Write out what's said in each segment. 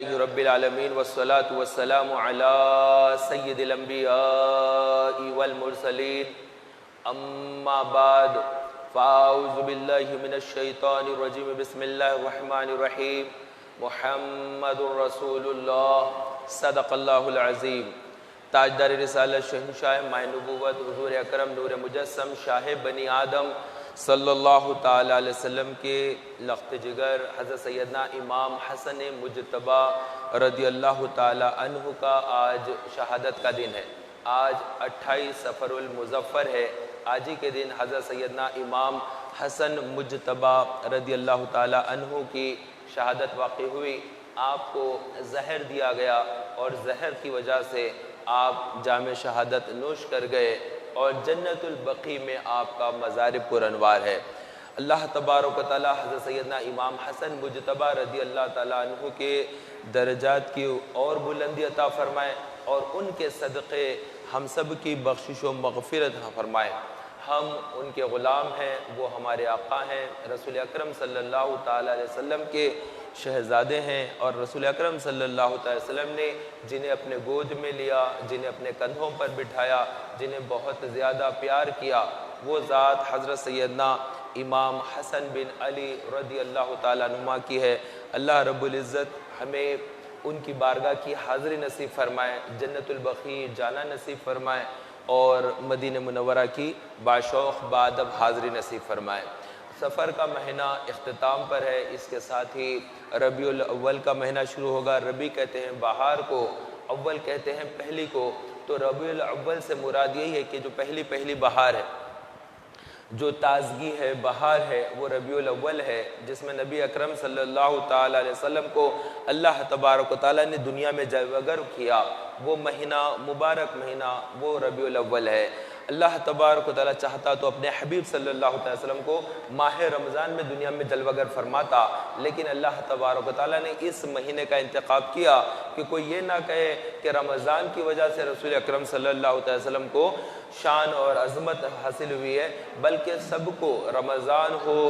رب العالمین والصلاة والسلام علی سید الانبیاء والمرسلین اما بعد فاعوذ باللہ من الشیطان الرجیم بسم اللہ الرحمن الرحیم محمد رسول اللہ صدق اللہ العظیم تاجدار رسالت شہنشاہ ماہ نبوت حضور اکرم نور مجسم شاہ بنی آدم صلی اللہ تعالیٰ علیہ وسلم کے لخت جگر حضرت سیدنا امام حسن مجتبی رضی اللہ تعالیٰ عنہ کا آج شہادت کا دن ہے۔ آج 28 صفر المظفر ہے۔ آج ہی کے دن حضرت سیدنا امام حسن مجتبی رضی اللہ تعالیٰ عنہ کی شہادت واقع ہوئی۔ آپ کو زہر دیا گیا اور زہر کی وجہ سے آپ جام شہادت نوش کر گئے اور جنت البقیع میں آپ کا مزار پر انوار ہے۔ اللہ تبارک و تعالی حضرت سیدنا امام حسن مجتبی رضی اللہ تعالیٰ عنہ کے درجات کی اور بلندی عطا فرمائے اور ان کے صدقے ہم سب کی بخشش و مغفرت فرمائے۔ ہم ان کے غلام ہیں، وہ ہمارے آقا ہیں، رسول اکرم صلی اللہ تعالیٰ علیہ وسلم کے شہزادے ہیں، اور رسول اکرم صلی اللہ تعالیٰ علیہ وسلم نے جنہیں اپنے گود میں لیا، جنہیں اپنے کندھوں پر بٹھایا، جنہیں بہت زیادہ پیار کیا، وہ ذات حضرت سیدنا امام حسن بن علی رضی اللہ تعالیٰ عنہ کی ہے۔ اللہ رب العزت ہمیں ان کی بارگاہ کی حاضری نصیب فرمائے، جنت البقیع جانا نصیب فرمائے اور مدینہ منورہ کی باشوق بادب حاضری نصیب فرمائے۔ سفر کا مہینہ اختتام پر ہے، اس کے ساتھ ہی ربیع الاول کا مہینہ شروع ہوگا۔ ربیع کہتے ہیں بہار کو، اول کہتے ہیں پہلی کو، تو ربیع الاول سے مراد یہی ہے کہ جو پہلی بہار ہے، جو تازگی ہے، بہار ہے، وہ ربیع الاول ہے، جس میں نبی اکرم صلی اللہ تعالیٰ علیہ وسلم کو اللہ تبارک و تعالیٰ نے دنیا میں جلوگر کیا۔ وہ مہینہ، مبارک مہینہ، وہ ربیع الاول ہے۔ اللہ تبارک و تعالیٰ چاہتا تو اپنے حبیب صلی اللہ علیہ وسلم کو ماہ رمضان میں دنیا میں جلوگر فرماتا، لیکن اللہ تبارک و تعالیٰ نے اس مہینے کا انتخاب کیا کہ کوئی یہ نہ کہے کہ رمضان کی وجہ سے رسول اکرم صلی اللہ علیہ وسلم کو شان اور عظمت حاصل ہوئی ہے، بلکہ سب کو رمضان ہو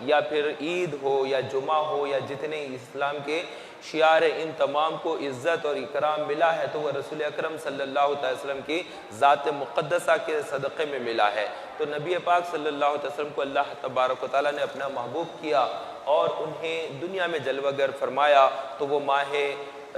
یا پھر عید ہو یا جمعہ ہو یا جتنے اسلام کے شعار، ان تمام کو عزت اور اکرام ملا ہے تو وہ رسول اکرم صلی اللہ علیہ وسلم کی ذات مقدسہ کے صدقے میں ملا ہے۔ تو نبی پاک صلی اللہ علیہ وسلم کو اللہ تبارک و تعالیٰ نے اپنا محبوب کیا اور انہیں دنیا میں جلوگر فرمایا، تو وہ ماہ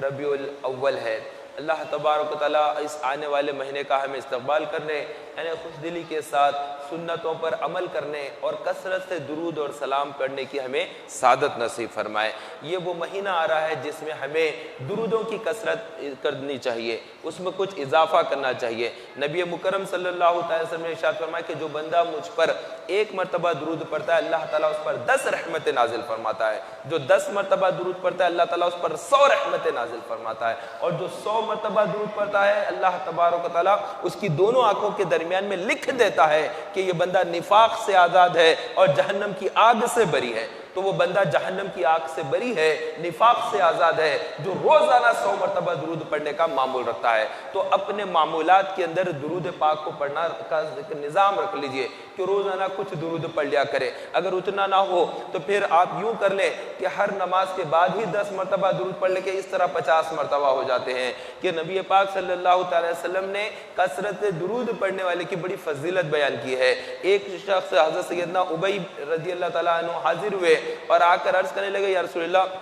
ربیع الاول ہے۔ اللہ تبارک و تعالیٰ اس آنے والے مہینے کا ہمیں استقبال کرنے، یعنی خوش دلی کے ساتھ سنتوں پر عمل کرنے اور کثرت سے درود اور سلام پڑھنے کی ہمیں سعادت نصیب فرمائے۔ یہ وہ مہینہ آ رہا ہے جس میں ہمیں درودوں کی کثرت کرنی چاہیے، اس میں کچھ اضافہ کرنا چاہیے۔ نبی مکرم صلی اللہ علیہ وسلم نے ارشاد فرمایا کہ جو بندہ مجھ پر 1 مرتبہ درود پڑھتا ہے، اللہ تعالیٰ اس پر 10 رحمتیں نازل فرماتا ہے۔ جو 10 مرتبہ درود پڑھتا ہے، اللہ تعالیٰ اس پر 100 رحمتیں نازل فرماتا ہے، اور جو 100 مرتبہ درود پڑھتا ہے، اللہ تبارک و تعالیٰ اس کی دونوں آنکھوں کے درمیان میں لکھ دیتا ہے کہ یہ بندہ نفاق سے آزاد ہے اور جہنم کی آگ سے بری ہے۔ تو وہ بندہ جہنم کی آگ سے بری ہے، نفاق سے آزاد ہے، جو روزانہ 100 مرتبہ درود پڑھنے کا معمول رکھتا ہے۔ تو اپنے معمولات کے اندر درود پاک کو پڑھنا کا نظام رکھ لیجئے کہ روزانہ کچھ درود پڑھ لیا کرے۔ اگر اتنا نہ ہو تو پھر آپ یوں کر لیں کہ ہر نماز کے بعد ہی 10 مرتبہ درود پڑھ لے کے اس طرح 50 مرتبہ ہو جاتے ہیں، کہ نبی پاک صلی اللہ تعالی وسلم نے کثرت درود پڑھنے والے کی بڑی فضیلت بیان کی ہے۔ ایک شخص حضرت سیدنا ابی رضی اللہ تعالیٰ عنہ حاضر ہوئے اور آ کر عرض کرنے لگے، یا رسول اللہ،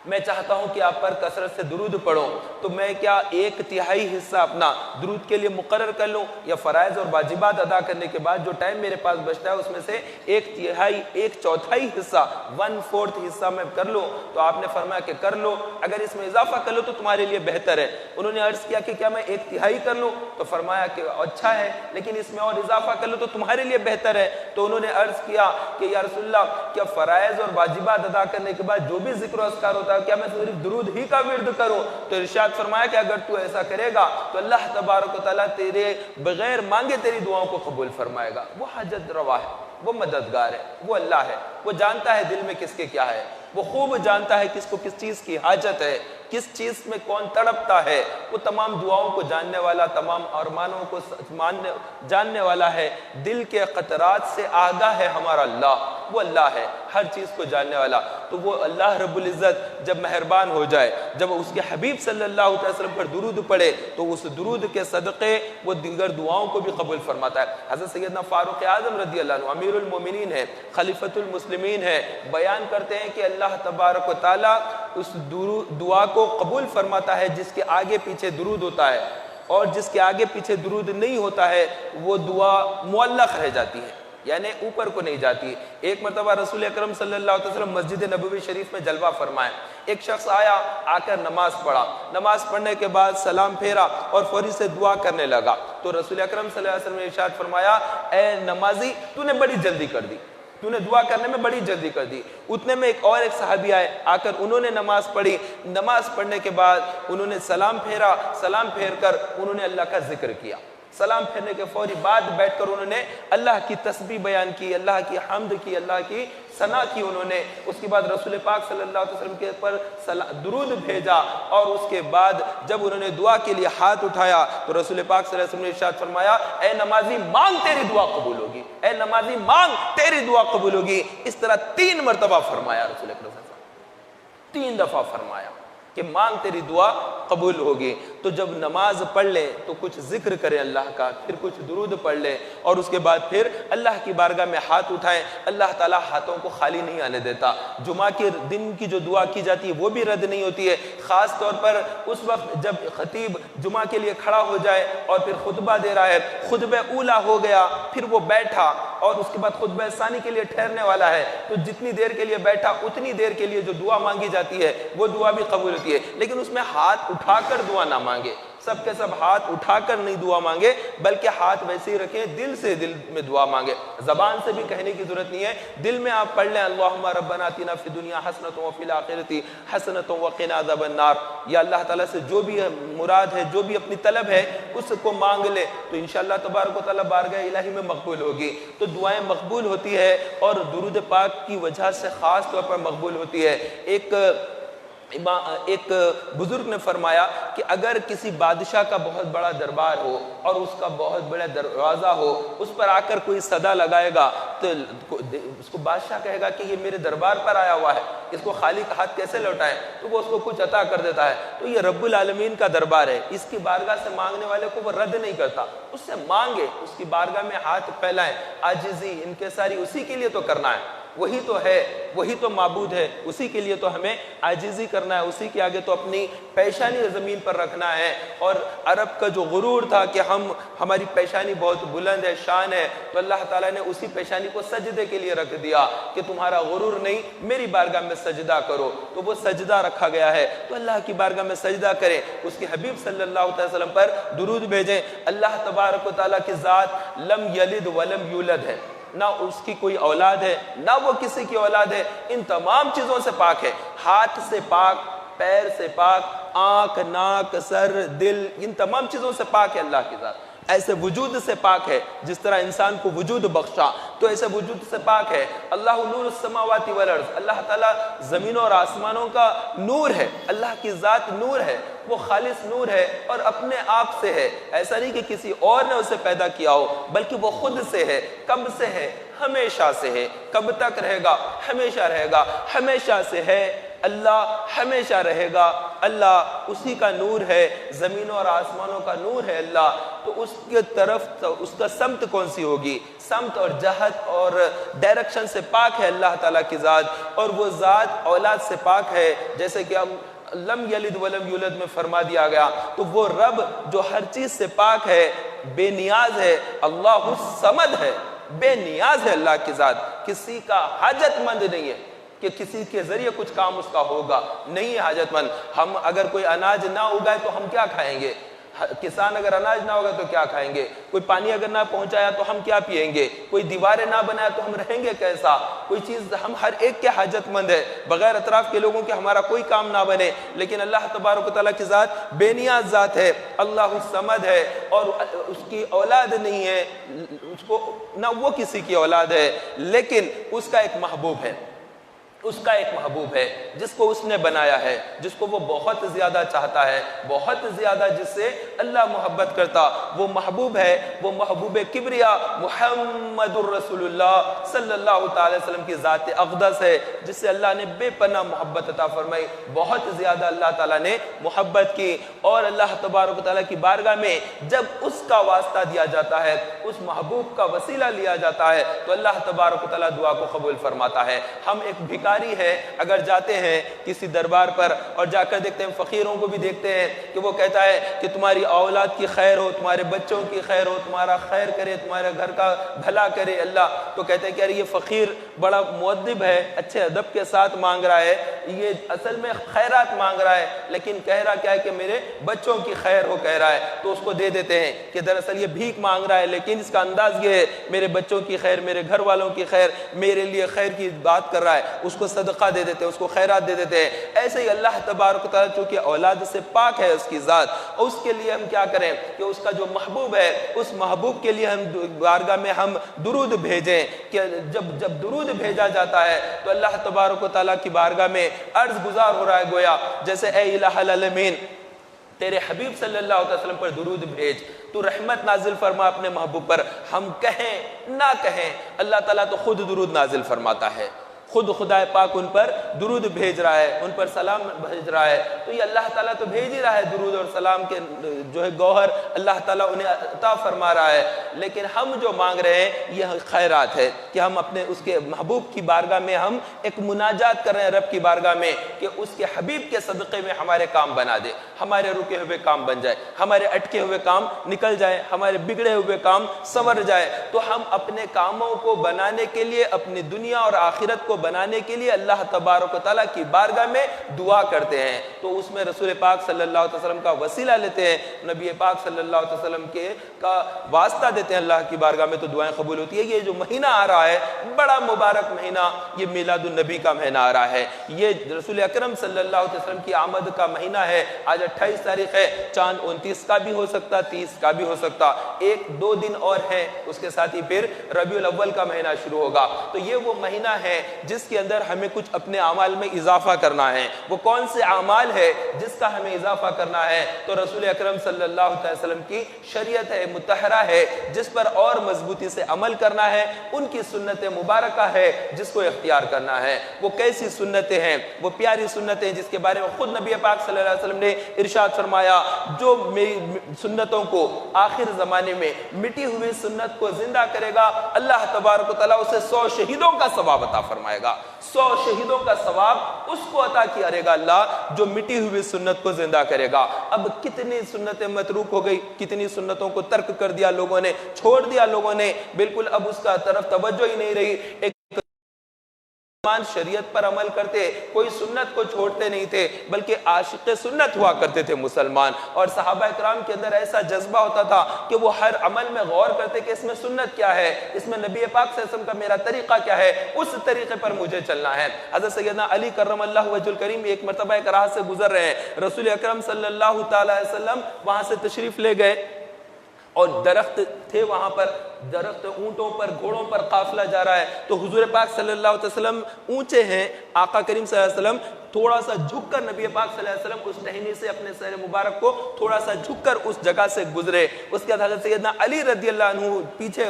میں چاہتا ہوں کہ آپ پر کثرت سے درود پڑھوں، تو میں کیا 1/3 حصہ اپنا درود کے لیے مقرر کر لوں، یا فرائض اور واجبات ادا کرنے کے بعد جو ٹائم میرے پاس بچتا ہے اس میں سے 1/4 حصہ 1/4 حصہ میں کر لوں؟ تو آپ نے فرمایا کہ کر لو، اگر اس میں اضافہ کر لو تو تمہارے لیے بہتر ہے۔ انہوں نے عرض کیا کہ کیا میں 1/3 کر لوں؟ تو فرمایا کہ اچھا ہے، لیکن اس میں اور اضافہ کر لو تو تمہارے لیے بہتر ہے۔ تو انہوں نے عرض کیا کہ یا رسول اللہ، کیا فرائض اور واجبات ادا کرنے کے بعد جو بھی ذکر و اذکار ہوتا ہے کیا میں صرف درود ہی کا ورد کروں؟ تو ارشاد فرمایا کہ اگر تو ایسا کرے گا تو اللہ تبارک و تعالیٰ تیرے بغیر مانگے تیری دعاؤں کو قبول فرمائے گا۔ وہ حاجت روا ہے، وہ مددگار ہے، وہ اللہ ہے، وہ جانتا ہے دل میں کس کے کیا ہے، وہ خوب جانتا ہے کس کو کس چیز کی حاجت ہے، کس چیز میں کون تڑپتا ہے۔ وہ تمام دعاؤں کو جاننے والا، تمام ارمانوں کو جاننے والا ہے، دل کے قطرات سے آگاہ ہے ہمارا اللہ۔ وہ اللہ ہے ہر چیز کو جاننے والا. تو وہ اللہ رب العزت جب مہربان ہو جائے، جب اس کے حبیب صلی اللہ علیہ وسلم پر درود پڑھے تو اس درود کے صدقے وہ دیگر دعاؤں کو بھی قبول فرماتا ہے. حضرت سیدنا فاروق اعظم رضی اللہ عنہ امیر المومنین ہے، خلیفۃ المسلمین ہے، بیان کرتے ہیں کہ اللہ تبارک و تعالیٰ اس دعا کو قبول فرماتا ہے جس کے آگے پیچھے درود ہوتا ہے، اور جس کے آگے پیچھے درود نہیں ہوتا ہے وہ دعا معلق رہ جاتی ہے، یعنی اوپر کو نہیں جاتی. ایک مرتبہ رسول اکرم صلی اللہ علیہ وسلم مسجد نبوی شریف میں جلوہ فرمائے. ایک شخص آیا، آ کر نماز پڑھا، نماز پڑھنے کے بعد سلام پھیرا اور فوری سے دعا کرنے لگا. تو رسول اکرم صلی اللہ علیہ وسلم نے ارشاد فرمایا، اے نمازی تو نے بڑی جلدی کر دی، تو نے دعا کرنے میں بڑی جلدی کر دی. اتنے میں ایک صحابی آئے، آ کر انہوں نے نماز پڑھی. نماز پڑھنے کے بعد انہوں نے سلام پھیرا، سلام پھیر کر انہوں نے اللہ کا ذکر کیا. سلام پھیرنے کے فوری بعد بیٹھ کر انہوں نے اللہ کی تسبیح بیان کی، اللہ کی حمد کی، اللہ کی ثنا کی انہوں نے. اس کے بعد رسول پاک صلی اللہ علیہ وسلم کے پر درود بھیجا، اور اس کے بعد جب انہوں نے دعا کے لیے ہاتھ اٹھایا تو رسول پاک صلی اللہ علیہ وسلم نے ارشاد فرمایا، اے نمازی مانگ تیری دعا قبول ہوگی، اے نمازی مانگ تیری دعا قبول ہوگی. اس طرح 3 مرتبہ فرمایا رسول اکرم صلی اللہ علیہ وسلم، 3 دفعہ فرمایا کہ مانگ تیری دعا قبول ہوگی. تو جب نماز پڑھ لے تو کچھ ذکر کریں اللہ کا، پھر کچھ درود پڑھ لے، اور اس کے بعد پھر اللہ کی بارگاہ میں ہاتھ اٹھائیں. اللہ تعالیٰ ہاتھوں کو خالی نہیں آنے دیتا. جمعہ کے دن کی جو دعا کی جاتی ہے وہ بھی رد نہیں ہوتی ہے. خاص طور پر اس وقت جب خطیب جمعہ کے لیے کھڑا ہو جائے اور پھر خطبہ دے رہا ہے، خطبہ اولا ہو گیا، پھر وہ بیٹھا اور اس کے بعد خطبہ ثانی کے لیے ٹھہرنے والا ہے، تو جتنی دیر کے لیے بیٹھا اتنی دیر کے لیے جو دعا مانگی جاتی ہے وہ دعا بھی قبول ہوتی ہے. لیکن اس میں ہاتھ اٹھا کر دعا نہ مانگے، سب کے سب ہاتھ اٹھا کر نہیں دعا مانگے، بلکہ ہاتھ ویسے ہی رکھیں، دل سے دل میں دعا مانگے. زبان سے بھی کہنے کی ضرورت نہیں ہے، دل میں آپ پڑھ لیں، اللہم ربنا آتنا فی الدنیا حسنۃ وفی الآخرۃ حسنۃ وقنا عذاب النار. یا اللہ تعالیٰ سے جو بھی مراد ہے، جو بھی اپنی طلب ہے اس کو مانگ لے تو انشاءاللہ تبارک و تعالیٰ بارگاہ الہی میں مقبول ہوگی. تو دعائیں مقبول ہوتی ہے اور درود پاک کی وجہ سے خاص طور پر مقبول ہوتی ہے. ایک بزرگ نے فرمایا کہ اگر کسی بادشاہ کا بہت بڑا دربار ہو اور اس کا بہت بڑا دروازہ ہو، اس پر آ کر کوئی صدا لگائے گا تو اس کو بادشاہ کہے گا کہ یہ میرے دربار پر آیا ہوا ہے، اس کو خالی ہاتھ کیسے لوٹائیں؟ تو وہ اس کو کچھ عطا کر دیتا ہے. تو یہ رب العالمین کا دربار ہے، اس کی بارگاہ سے مانگنے والے کو وہ رد نہیں کرتا. اس سے مانگے، اس کی بارگاہ میں ہاتھ پھیلائیں، عاجزی انکساری اسی کے لیے تو کرنا ہے. وہی تو ہے، وہی تو معبود ہے، اسی کے لیے تو ہمیں عاجزی کرنا ہے، اسی کے آگے تو اپنی پیشانی زمین پر رکھنا ہے. اور عرب کا جو غرور تھا کہ ہماری پیشانی بہت بلند ہے، شان ہے، تو اللہ تعالیٰ نے اسی پیشانی کو سجدے کے لیے رکھ دیا کہ تمہارا غرور نہیں، میری بارگاہ میں سجدہ کرو. تو وہ سجدہ رکھا گیا ہے، تو اللہ کی بارگاہ میں سجدہ کریں، اس کے حبیب صلی اللہ علیہ وسلم پر درود بھیجیں. اللہ تبارک و تعالیٰ کی ذات لم یلد ولم یولد ہے، نہ اس کی کوئی اولاد ہے، نہ وہ کسی کی اولاد ہے، ان تمام چیزوں سے پاک ہے. ہاتھ سے پاک، پیر سے پاک، آنکھ، ناک، سر، دل، ان تمام چیزوں سے پاک ہے اللہ کی ذات. ایسے وجود سے پاک ہے، جس طرح انسان کو وجود بخشا تو ایسے وجود سے پاک ہے. اللہ نور السماوات والارض، اللہ تعالیٰ زمینوں اور آسمانوں کا نور ہے. اللہ کی ذات نور ہے، وہ خالص نور ہے اور اپنے آپ سے ہے. ایسا نہیں کہ کسی اور نے اسے پیدا کیا ہو، بلکہ وہ خود سے ہے. کب سے ہے؟ ہمیشہ سے ہے. کب تک رہے گا؟ ہمیشہ رہے گا. ہمیشہ سے ہے اللہ، ہمیشہ رہے گا اللہ. اسی کا نور ہے، زمینوں اور آسمانوں کا نور ہے اللہ. تو اس کے طرف اس کا سمت کون سی ہوگی؟ سمت اور جہت اور ڈائریکشن سے پاک ہے اللہ تعالیٰ کی ذات. اور وہ ذات اولاد سے پاک ہے، جیسے کہ ہم لم یلد ولم یولد میں فرما دیا گیا. تو وہ رب جو ہر چیز سے پاک ہے، بے نیاز ہے، اللہ الصمد ہے، بے نیاز ہے اللہ کی ذات. کسی کا حاجت مند نہیں ہے کہ کسی کے ذریعے کچھ کام اس کا ہوگا، نہیں ہے حاجت مند. ہم اگر کوئی اناج نہ اگائے تو ہم کیا کھائیں گے؟ کسان اگر اناج نہ ہوگا تو کیا کھائیں گے؟ کوئی پانی اگر نہ پہنچایا تو ہم کیا پیئیں گے؟ کوئی دیواریں نہ بنایا تو ہم رہیں گے کیسا؟ کوئی چیز ہم ہر ایک کے حاجت مند ہے، بغیر اطراف کے لوگوں کے ہمارا کوئی کام نہ بنے. لیکن اللہ تبارک و تعالیٰ کی ذات بے نیاز ذات ہے، اللہ الصمد ہے، اور اس کی اولاد نہیں ہے، اس کو نہ وہ کسی کی اولاد ہے، لیکن اس کا ایک محبوب ہے. اس کا ایک محبوب ہے جس کو اس نے بنایا ہے، جس کو وہ بہت زیادہ چاہتا ہے، بہت زیادہ، جس سے اللہ محبت کرتا۔ وہ محبوب ہے، وہ محبوب کبریا محمد الرسول اللہ صلی اللہ تعالی وسلم کی ذات اقدس ہے، جس سے اللہ نے بے پناہ محبت عطا فرمائی، بہت زیادہ اللہ تعالیٰ نے محبت کی۔ اور اللہ تبارک و تعالیٰ کی بارگاہ میں جب اس کا واسطہ دیا جاتا ہے، اس محبوب کا وسیلہ لیا جاتا ہے، تو اللہ تبارک و تعالیٰ دعا کو قبول فرماتا ہے۔ ہم ایک بھکاری ہے، اگر جاتے ہیں کسی دربار پر اور جا کر دیکھتے ہیں، فقیروں کو بھی دیکھتے ہیں کہ وہ کہتا ہے کہ تمہاری اولاد کی خیر ہو، تمہارے بچوں کی خیر ہو، تمہارا خیر کرے، تمہارے گھر کا بھلا کرے اللہ، تو کہتے ہیں کہ یہ فقیر بڑا مؤدب ہے، اچھے ادب کے ساتھ مانگ رہا ہے، یہ اصل میں خیرات مانگ رہا ہے، لیکن کہہ رہا کیا ہے کہ میرے بچوں کی خیر ہو کہہ رہا ہے، تو اس کو دے دیتے ہیں کہ دراصل یہ بھیک مانگ رہا ہے، لیکن اس کا انداز یہ ہے میرے بچوں کی خیر، میرے گھر والوں کی خیر، میرے لیے خیر کی بات کر رہا ہے، اس کو صدقہ دے دیتے ہیں، اس کو خیرات دے دیتے ہیں۔ ایسے ہی اللہ تبارک و تعالیٰ چونکہ اولاد سے پاک ہے اس کی ذات، اور اس کے لیے ہم کیا کریں کہ اس کا جو محبوب ہے، اس محبوب کے لیے ہم بارگاہ میں ہم درود بھیجیں، کہ جب درود بھیجا جاتا ہے تو اللہ تبارک و تعالیٰ کی بارگاہ میں عرض گزار ہو رہا ہے، گویا جیسے اے الہ العالمین تیرے حبیب صلی اللہ علیہ وسلم پر درود بھیج، تو رحمت نازل فرما اپنے محبوب پر، ہم کہیں نہ کہیں اللہ تعالیٰ تو خود درود نازل فرماتا ہے، خود خدا پاک ان پر درود بھیج رہا ہے، ان پر سلام بھیج رہا ہے، تو یہ اللہ تعالیٰ تو بھیج ہی رہا ہے، درود اور سلام کے جو ہے گوہر اللہ تعالیٰ انہیں عطا فرما رہا ہے، لیکن ہم جو مانگ رہے ہیں یہ خیرات ہے کہ ہم اپنے اس کے محبوب کی بارگاہ میں ہم ایک مناجات کر رہے ہیں رب کی بارگاہ میں کہ اس کے حبیب کے صدقے میں ہمارے کام بنا دے، ہمارے رکے ہوئے کام بن جائے، ہمارے اٹکے ہوئے کام نکل جائے، ہمارے بگڑے ہوئے کام سنور جائے۔ تو ہم اپنے کاموں کو بنانے کے لیے، اپنی دنیا اور آخرت کو بنانے کے لیے اللہ تبارک و تعالیٰ کی بارگاہ میں دعا کرتے ہیں، تو اس میں رسول پاک صلی اللہ علیہ وسلم کا وسیلہ لیتے ہیں، نبی پاک صلی اللہ علیہ وسلم کا واسطہ دیتے ہیں اللہ کی بارگاہ میں، تو دعائیں قبول ہوتی ہے۔ یہ جو مہینہ آ رہا ہے بڑا مبارک مہینہ، یہ میلاد النبی کا مہینہ آ رہا ہے، یہ رسول اکرم صلی اللہ علیہ وسلم کی آمد کا مہینہ ہے۔ آج 28 تاریخ ہے، چاند 29 کا بھی ہو سکتا، 30 کا بھی ہو سکتا، 1-2 دن اور ہیں، اس کے ساتھ ہی پھر ربیع الاول کا مہینہ شروع ہوگا۔ تو یہ وہ مہینہ ہے جس کے اندر ہمیں کچھ اپنے اعمال میں اضافہ کرنا ہے۔ وہ کون سے اعمال ہے جس کا ہمیں اضافہ کرنا ہے؟ تو رسول اکرم صلی اللہ علیہ وسلم کی شریعت ہے، متحرہ ہے، جس پر اور مضبوطی سے عمل کرنا ہے، ان کی سنت مبارکہ ہے جس کو اختیار کرنا ہے۔ وہ کیسی سنتیں ہیں؟ وہ پیاری سنتیں جس کے بارے میں خود نبی پاک صلی اللہ علیہ وسلم نے ارشاد فرمایا، جو میری سنتوں کو آخر زمانے میں مٹی ہوئی سنت کو زندہ کرے گا، اللہ تبارک و تعالیٰ اسے 100 شہیدوں کا ثواب عطا فرمائے گا، 100 شہیدوں کا ثواب اس کو عطا کیا کرے گا اللہ جو مٹی ہوئی سنت کو زندہ کرے گا۔ اب کتنی سنتیں متروک ہو گئی، کتنی سنتوں کو ترک کر دیا لوگوں نے، چھوڑ دیا لوگوں نے، بالکل اب اس کا طرف توجہ ہی نہیں رہی۔ ایک شریعت پر عمل کرتے، کوئی سنت کو چھوڑتے نہیں تھے، بلکہ عاشق سنت ہوا کرتے تھے مسلمان، اور صحابہ کرام کے اندر ایسا جذبہ ہوتا تھا کہ وہ ہر عمل میں غور کرتے کہ اس میں سنت کیا ہے، اس میں نبی پاک صلی اللہ علیہ وسلم کا میرا طریقہ کیا ہے، اس طریقے پر مجھے چلنا ہے۔ حضرت سیدنا علی کرم اللہ وجہ الکریم ایک مرتبہ ایک راہ سے گزر رہے ہیں، رسول اکرم صلی اللہ تعالی علیہ وسلم وہاں سے تشریف لے گئے، اور درخت تھے وہاں پر، درخت، اونٹوں پر، گھوڑوں پر قافلہ جا رہا ہے، تو حضور پاک صلی اللہ علیہ وسلم اونچے ہیں، آقا کریم صلی اللہ علیہ وسلم تھوڑا سا جھک کر نبی پاک صلی اللہ علیہ وسلم اس ٹہنی سے اپنے سر مبارک کو تھوڑا سا جھک کر اس جگہ سے گزرے۔ اس کے بعد حضرت سیدنا علی رضی اللہ عنہ پیچھے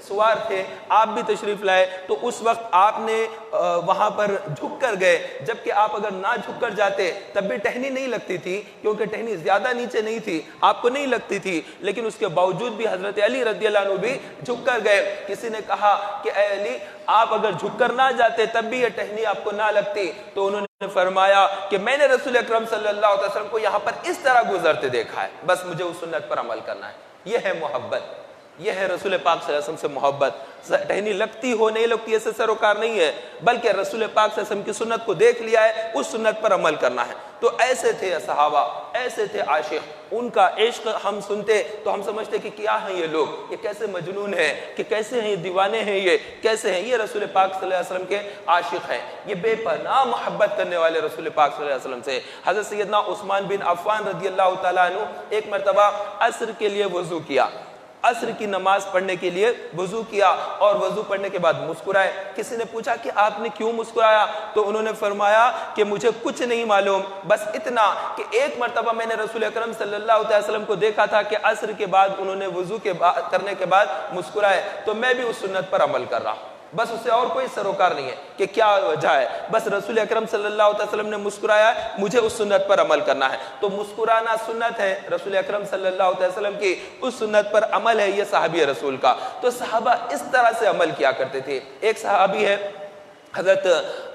سوار تھے، آپ بھی تشریف لائے، تو اس وقت آپ نے وہاں پر جھک کر گئے، جبکہ آپ اگر نہ جھک کر جاتے تب بھی ٹہنی نہیں لگتی تھی، کیونکہ ٹہنی زیادہ نیچے نہیں تھی، آپ کو نہیں لگتی تھی، لیکن اس کے باوجود بھی حضرت علی رضی اللہ عنہ بھی جھک کر گئے۔ کسی نے کہا کہ اے علی، آپ اگر جھک کر نہ جاتے تب بھی یہ ٹہنی آپ کو نہ لگتی، تو انہوں نے فرمایا کہ میں نے رسول اکرم صلی اللہ علیہ وسلم کو یہاں پر اس طرح گزرتے دیکھا ہے، بس مجھے اس سنت پر عمل کرنا ہے۔ یہ ہے محبت، یہ ہے رسول پاک صلی اللہ علیہ وسلم سے محبت۔ ٹہنی لگتی ہو نہیں لگتی ایسے سروکار نہیں ہے، بلکہ رسول پاک صلی اللہ علیہ وسلم کی سنت کو دیکھ لیا ہے، اس سنت پر عمل کرنا ہے۔ تو ایسے تھے صحابہ، ایسے تھے عاشق، ان کا عشق ہم سنتے تو ہم سمجھتے کہ کیا ہیں یہ لوگ، یہ کیسے مجنون ہیں، کہ کیسے ہیں یہ دیوانے ہیں، یہ کیسے ہیں، یہ رسول پاک صلی اللہ علیہ وسلم کے عاشق ہیں، یہ بے پناہ محبت کرنے والے رسول پاک صلی اللہ علیہ وسلم سے۔ حضرت سیدنا عثمان بن عفان رضی اللہ تعالیٰ عنہ ایک مرتبہ عصر کے لیے وضو کیا، عصر کی نماز پڑھنے کے لیے وضو کیا اور وضو پڑھنے کے بعد مسکرائے۔ کسی نے پوچھا کہ آپ نے کیوں مسکرایا؟ تو انہوں نے فرمایا کہ مجھے کچھ نہیں معلوم، بس اتنا کہ ایک مرتبہ میں نے رسول اکرم صلی اللہ علیہ وسلم کو دیکھا تھا کہ عصر کے بعد انہوں نے وضو کرنے کے بعد مسکرائے، تو میں بھی اس سنت پر عمل کر رہا ہوں۔ بس اس سے اور کوئی سروکار نہیں ہے کہ کیا وجہ ہے، بس رسول اکرم صلی اللہ علیہ وسلم نے مسکرایا، مجھے اس سنت پر عمل کرنا ہے۔ تو مسکرانا سنت ہے رسول اکرم صلی اللہ علیہ وسلم کی، اس سنت پر عمل ہے، یہ صحابی رسول کا۔ تو صحابہ اس طرح سے عمل کیا کرتے تھے۔ ایک صحابی ہے حضرت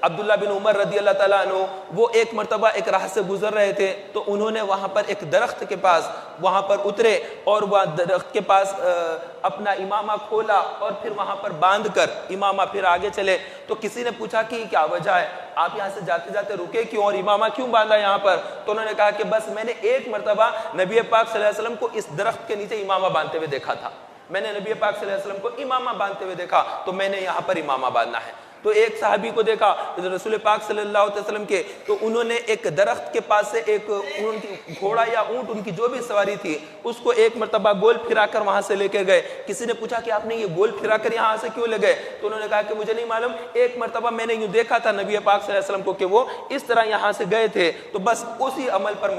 عبداللہ بن عمر رضی اللہ تعالیٰ عنہ، وہ ایک مرتبہ ایک راہ سے گزر رہے تھے، تو انہوں نے وہاں پر ایک درخت کے پاس وہاں پر اترے اور وہ درخت کے پاس اپنا امامہ کھولا اور پھر وہاں پر باندھ کر امامہ پھر آگے چلے۔ تو کسی نے پوچھا کہ کیا وجہ ہے، آپ یہاں سے جاتے جاتے رکے کیوں اور امامہ کیوں باندھا یہاں پر؟ تو انہوں نے کہا کہ بس میں نے ایک مرتبہ نبی پاک صلی اللہ علیہ وسلم کو اس درخت کے نیچے امامہ باندھتے ہوئے دیکھا تھا، میں نے نبی پاک صلی اللہ علیہ وسلم کو امامہ باندھتے ہوئے دیکھا، تو میں نے یہاں پر امامہ باندھنا ہے۔ تو ایک صحابی کو دیکھا رسول پاک صلی اللہ علیہ وسلم کے، تو انہوں نے ایک درخت کے پاس سے ایک گھوڑا یا اونٹ، ان کی جو بھی سواری تھی، اس کو ایک مرتبہ گول پھرا کر وہاں سے لے کے گئے۔ کسی نے پوچھا کہ آپ نے یہ گول پھرا کر یہاں سے کیوں لے گئے؟ تو انہوں نے کہا کہ مجھے نہیں معلوم، ایک مرتبہ میں نے یوں دیکھا تھا نبی پاک صلی اللہ علیہ وسلم کو کہ وہ اس طرح یہاں سے گئے تھے، تو بس اسی عمل پر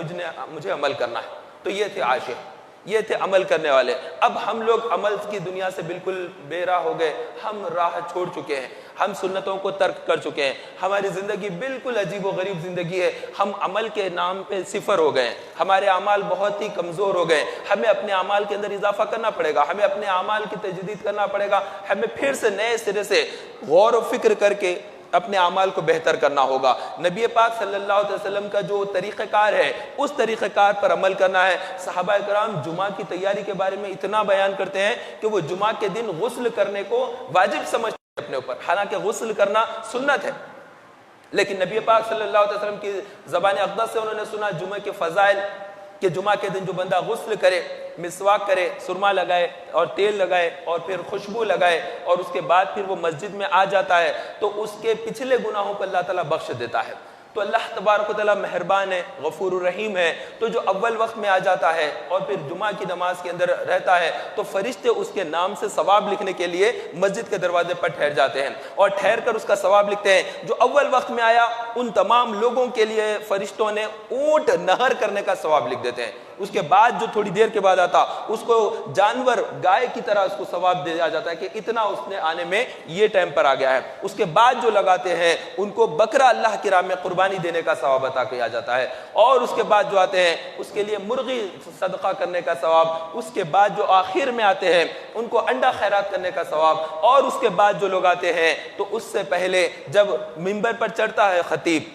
مجھے عمل کرنا ہے۔ تو یہ تھے عاشق، یہ تھے عمل کرنے والے۔ اب ہم لوگ عمل کی دنیا سے بالکل بے راہ ہو گئے، ہم راہ چھوڑ چکے ہیں، ہم سنتوں کو ترک کر چکے ہیں، ہماری زندگی بالکل عجیب و غریب زندگی ہے، ہم عمل کے نام پہ صفر ہو گئے ہیں، ہمارے اعمال بہت ہی کمزور ہو گئے، ہمیں اپنے اعمال کے اندر اضافہ کرنا پڑے گا، ہمیں اپنے اعمال کی تجدید کرنا پڑے گا، ہمیں پھر سے نئے سرے سے غور و فکر کر کے اپنے اعمال کو بہتر کرنا ہوگا۔ نبی پاک صلی اللہ علیہ وسلم کا جو طریقہ کار ہے، اس طریقہ کار پر عمل کرنا ہے۔ صحابہ کرام جمعہ کی تیاری کے بارے میں اتنا بیان کرتے ہیں کہ وہ جمعہ کے دن غسل کرنے کو واجب سمجھتے ہیں اپنے اوپر، حالانکہ غسل کرنا سنت ہے، لیکن نبی پاک صلی اللہ علیہ وسلم کی زبان اقدس سے انہوں نے سنا جمعہ کے فضائل، کہ جمعہ کے دن جو بندہ غسل کرے، مسواک کرے، سرما لگائے اور تیل لگائے اور پھر خوشبو لگائے اور اس کے بعد پھر وہ مسجد میں آ جاتا ہے، تو اس کے پچھلے گناہوں کو اللہ تعالیٰ بخش دیتا ہے۔ تو اللہ تبارک و تعالیٰ مہربان ہے، غفور الرحیم ہے، تو جو اول وقت میں آ جاتا ہے اور پھر جمعہ کی نماز کے اندر رہتا ہے، تو فرشتے اس کے نام سے ثواب لکھنے کے لیے مسجد کے دروازے پر ٹھہر جاتے ہیں اور ٹھہر کر اس کا ثواب لکھتے ہیں۔ جو اول وقت میں آیا ان تمام لوگوں کے لیے فرشتوں نے اونٹ نہر کرنے کا ثواب لکھ دیتے ہیں۔ اس کے بعد جو تھوڑی دیر کے بعد آتا، اس کو جانور گائے کی طرح اس کو ثواب دیا جاتا ہے کہ اتنا اس نے آنے میں یہ ٹائم پر آ گیا ہے۔ اس کے بعد جو لگاتے ہیں ان کو بکرا اللہ کی راہ میں قربانی دینے کا ثواب عطا کیا جاتا ہے، اور اس کے بعد جو آتے ہیں اس کے لیے مرغی صدقہ کرنے کا ثواب، اس کے بعد جو آخر میں آتے ہیں ان کو انڈا خیرات کرنے کا ثواب، اور اس کے بعد جو لوگ آتے ہیں تو اس سے پہلے جب منبر پر چڑھتا ہے خطیب،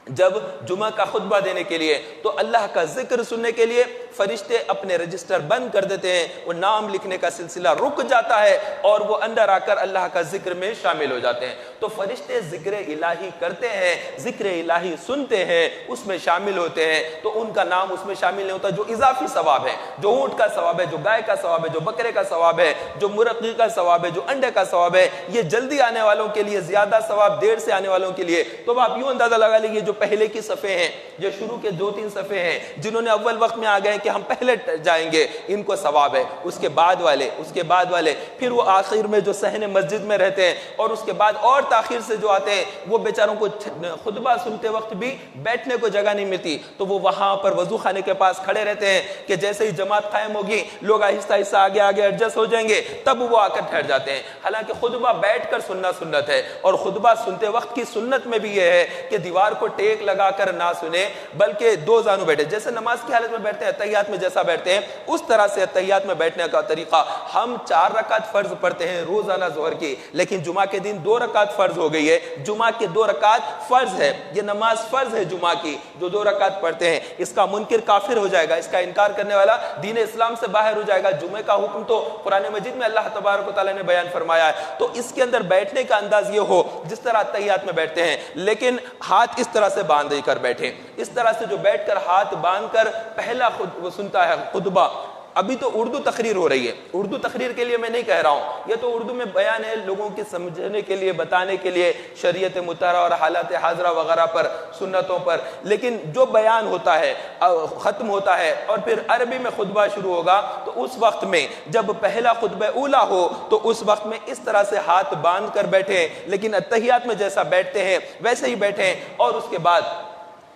جب جمعہ کا خطبہ دینے کے لیے، تو اللہ کا ذکر سننے کے لیے فرشتے اپنے رجسٹر بند کر دیتے ہیں، وہ نام لکھنے کا سلسلہ رک جاتا ہے اور وہ اندر آ کر اللہ کا ذکر میں شامل ہو جاتے ہیں۔ تو فرشتے ذکر الہی کرتے ہیں، ذکر الہی سنتے ہیں، اس میں شامل ہوتے ہیں، تو ان کا نام اس میں شامل نہیں ہوتا۔ جو اضافی ثواب ہے، جو اونٹ کا ثواب ہے، جو گائے کا ثواب ہے، جو بکرے کا ثواب ہے، جو مرغی کا ثواب ہے، جو انڈے کا ثواب ہے، یہ جلدی آنے والوں کے لیے زیادہ ثواب، دیر سے آنے والوں کے لیے۔ تو آپ یوں اندازہ لگا لیجیے جو پہلے کی صفحے ہیں، جو شروع کے 2-3 صفحے ہیں، جنہوں نے اول وقت میں آ گئے کہ ہم پہلے جائیں گے، ان کو ثواب ہے۔ اس کے بعد والے پھر وہ آخر میں جو صحن مسجد میں رہتے ہیں، اور اس کے بعد اور تاخیر سے جو آتے ہیں، وہ بیچاروں کو خطبہ سنتے وقت بھی بیٹھنے کو جگہ نہیں ملتی، تو وہ وہاں پر وضو خانے کے پاس کھڑے رہتے ہیں کہ جیسے ہی جماعت قائم ہوگی، لوگ آہستہ آہستہ آگے ایڈجسٹ ہو جائیں گے، تب وہ آ کر ٹھہر جاتے ہیں۔ حالانکہ خطبہ بیٹھ کر سننا سنت ہے، اور خطبہ سنتے وقت کی سنت میں بھی یہ ہے کہ دیوار کو ٹیک لگا کر نہ سنے، بلکہ 2 زانو بیٹھے، جیسے نماز کی حالت میں بیٹھتے ہیں، اتحیات میں جیسا بیٹھتے ہیں، اس طرح سے اتحیات میں بیٹھنے کا طریقہ۔ ہم 4 رکعت فرض پڑھتے ہیں روزانہ ظہر کی، لیکن جمعہ کے دن 2 رکعت فرض ہو گئی ہے۔ جمعہ کے 2 رکعت فرض ہے، یہ نماز فرض ہے جمعہ کی، جو 2 رکعت پڑھتے ہیں۔ اس کا منکر کافر ہو جائے گا، اس کا انکار کرنے والا دین اسلام سے باہر ہو جائے گا۔ جمعہ کا حکم تو قرآن مجید میں اللہ تبارک و تعالیٰ نے بیان فرمایا ہے، تو اس کے اندر بیٹھنے کا انداز یہ ہو جس طرح اتحیات میں بیٹھتے ہیں، لیکن ہاتھ اس طرح سے باندھ کر بیٹھے، اس طرح سے جو بیٹھ کر ہاتھ باندھ کر پہلا وہ سنتا ہے خطبہ، ابھی تو اردو تقریر ہو رہی ہے، اردو تقریر کے لیے میں نہیں کہہ رہا ہوں، یہ تو اردو میں بیان ہے لوگوں کے سمجھنے کے لیے، بتانے کے لیے، شریعت مطہرہ اور حالات حاضرہ وغیرہ پر، سنتوں پر. لیکن جو بیان ہوتا ہے ختم ہوتا ہے اور پھر عربی میں خطبہ شروع ہوگا، تو اس وقت میں جب پہلا خطبہ اولا ہو تو اس وقت میں اس طرح سے ہاتھ باندھ کر بیٹھیں، لیکن اتحیات میں جیسا بیٹھتے ہیں ویسے ہی بیٹھیں. اور اس کے بعد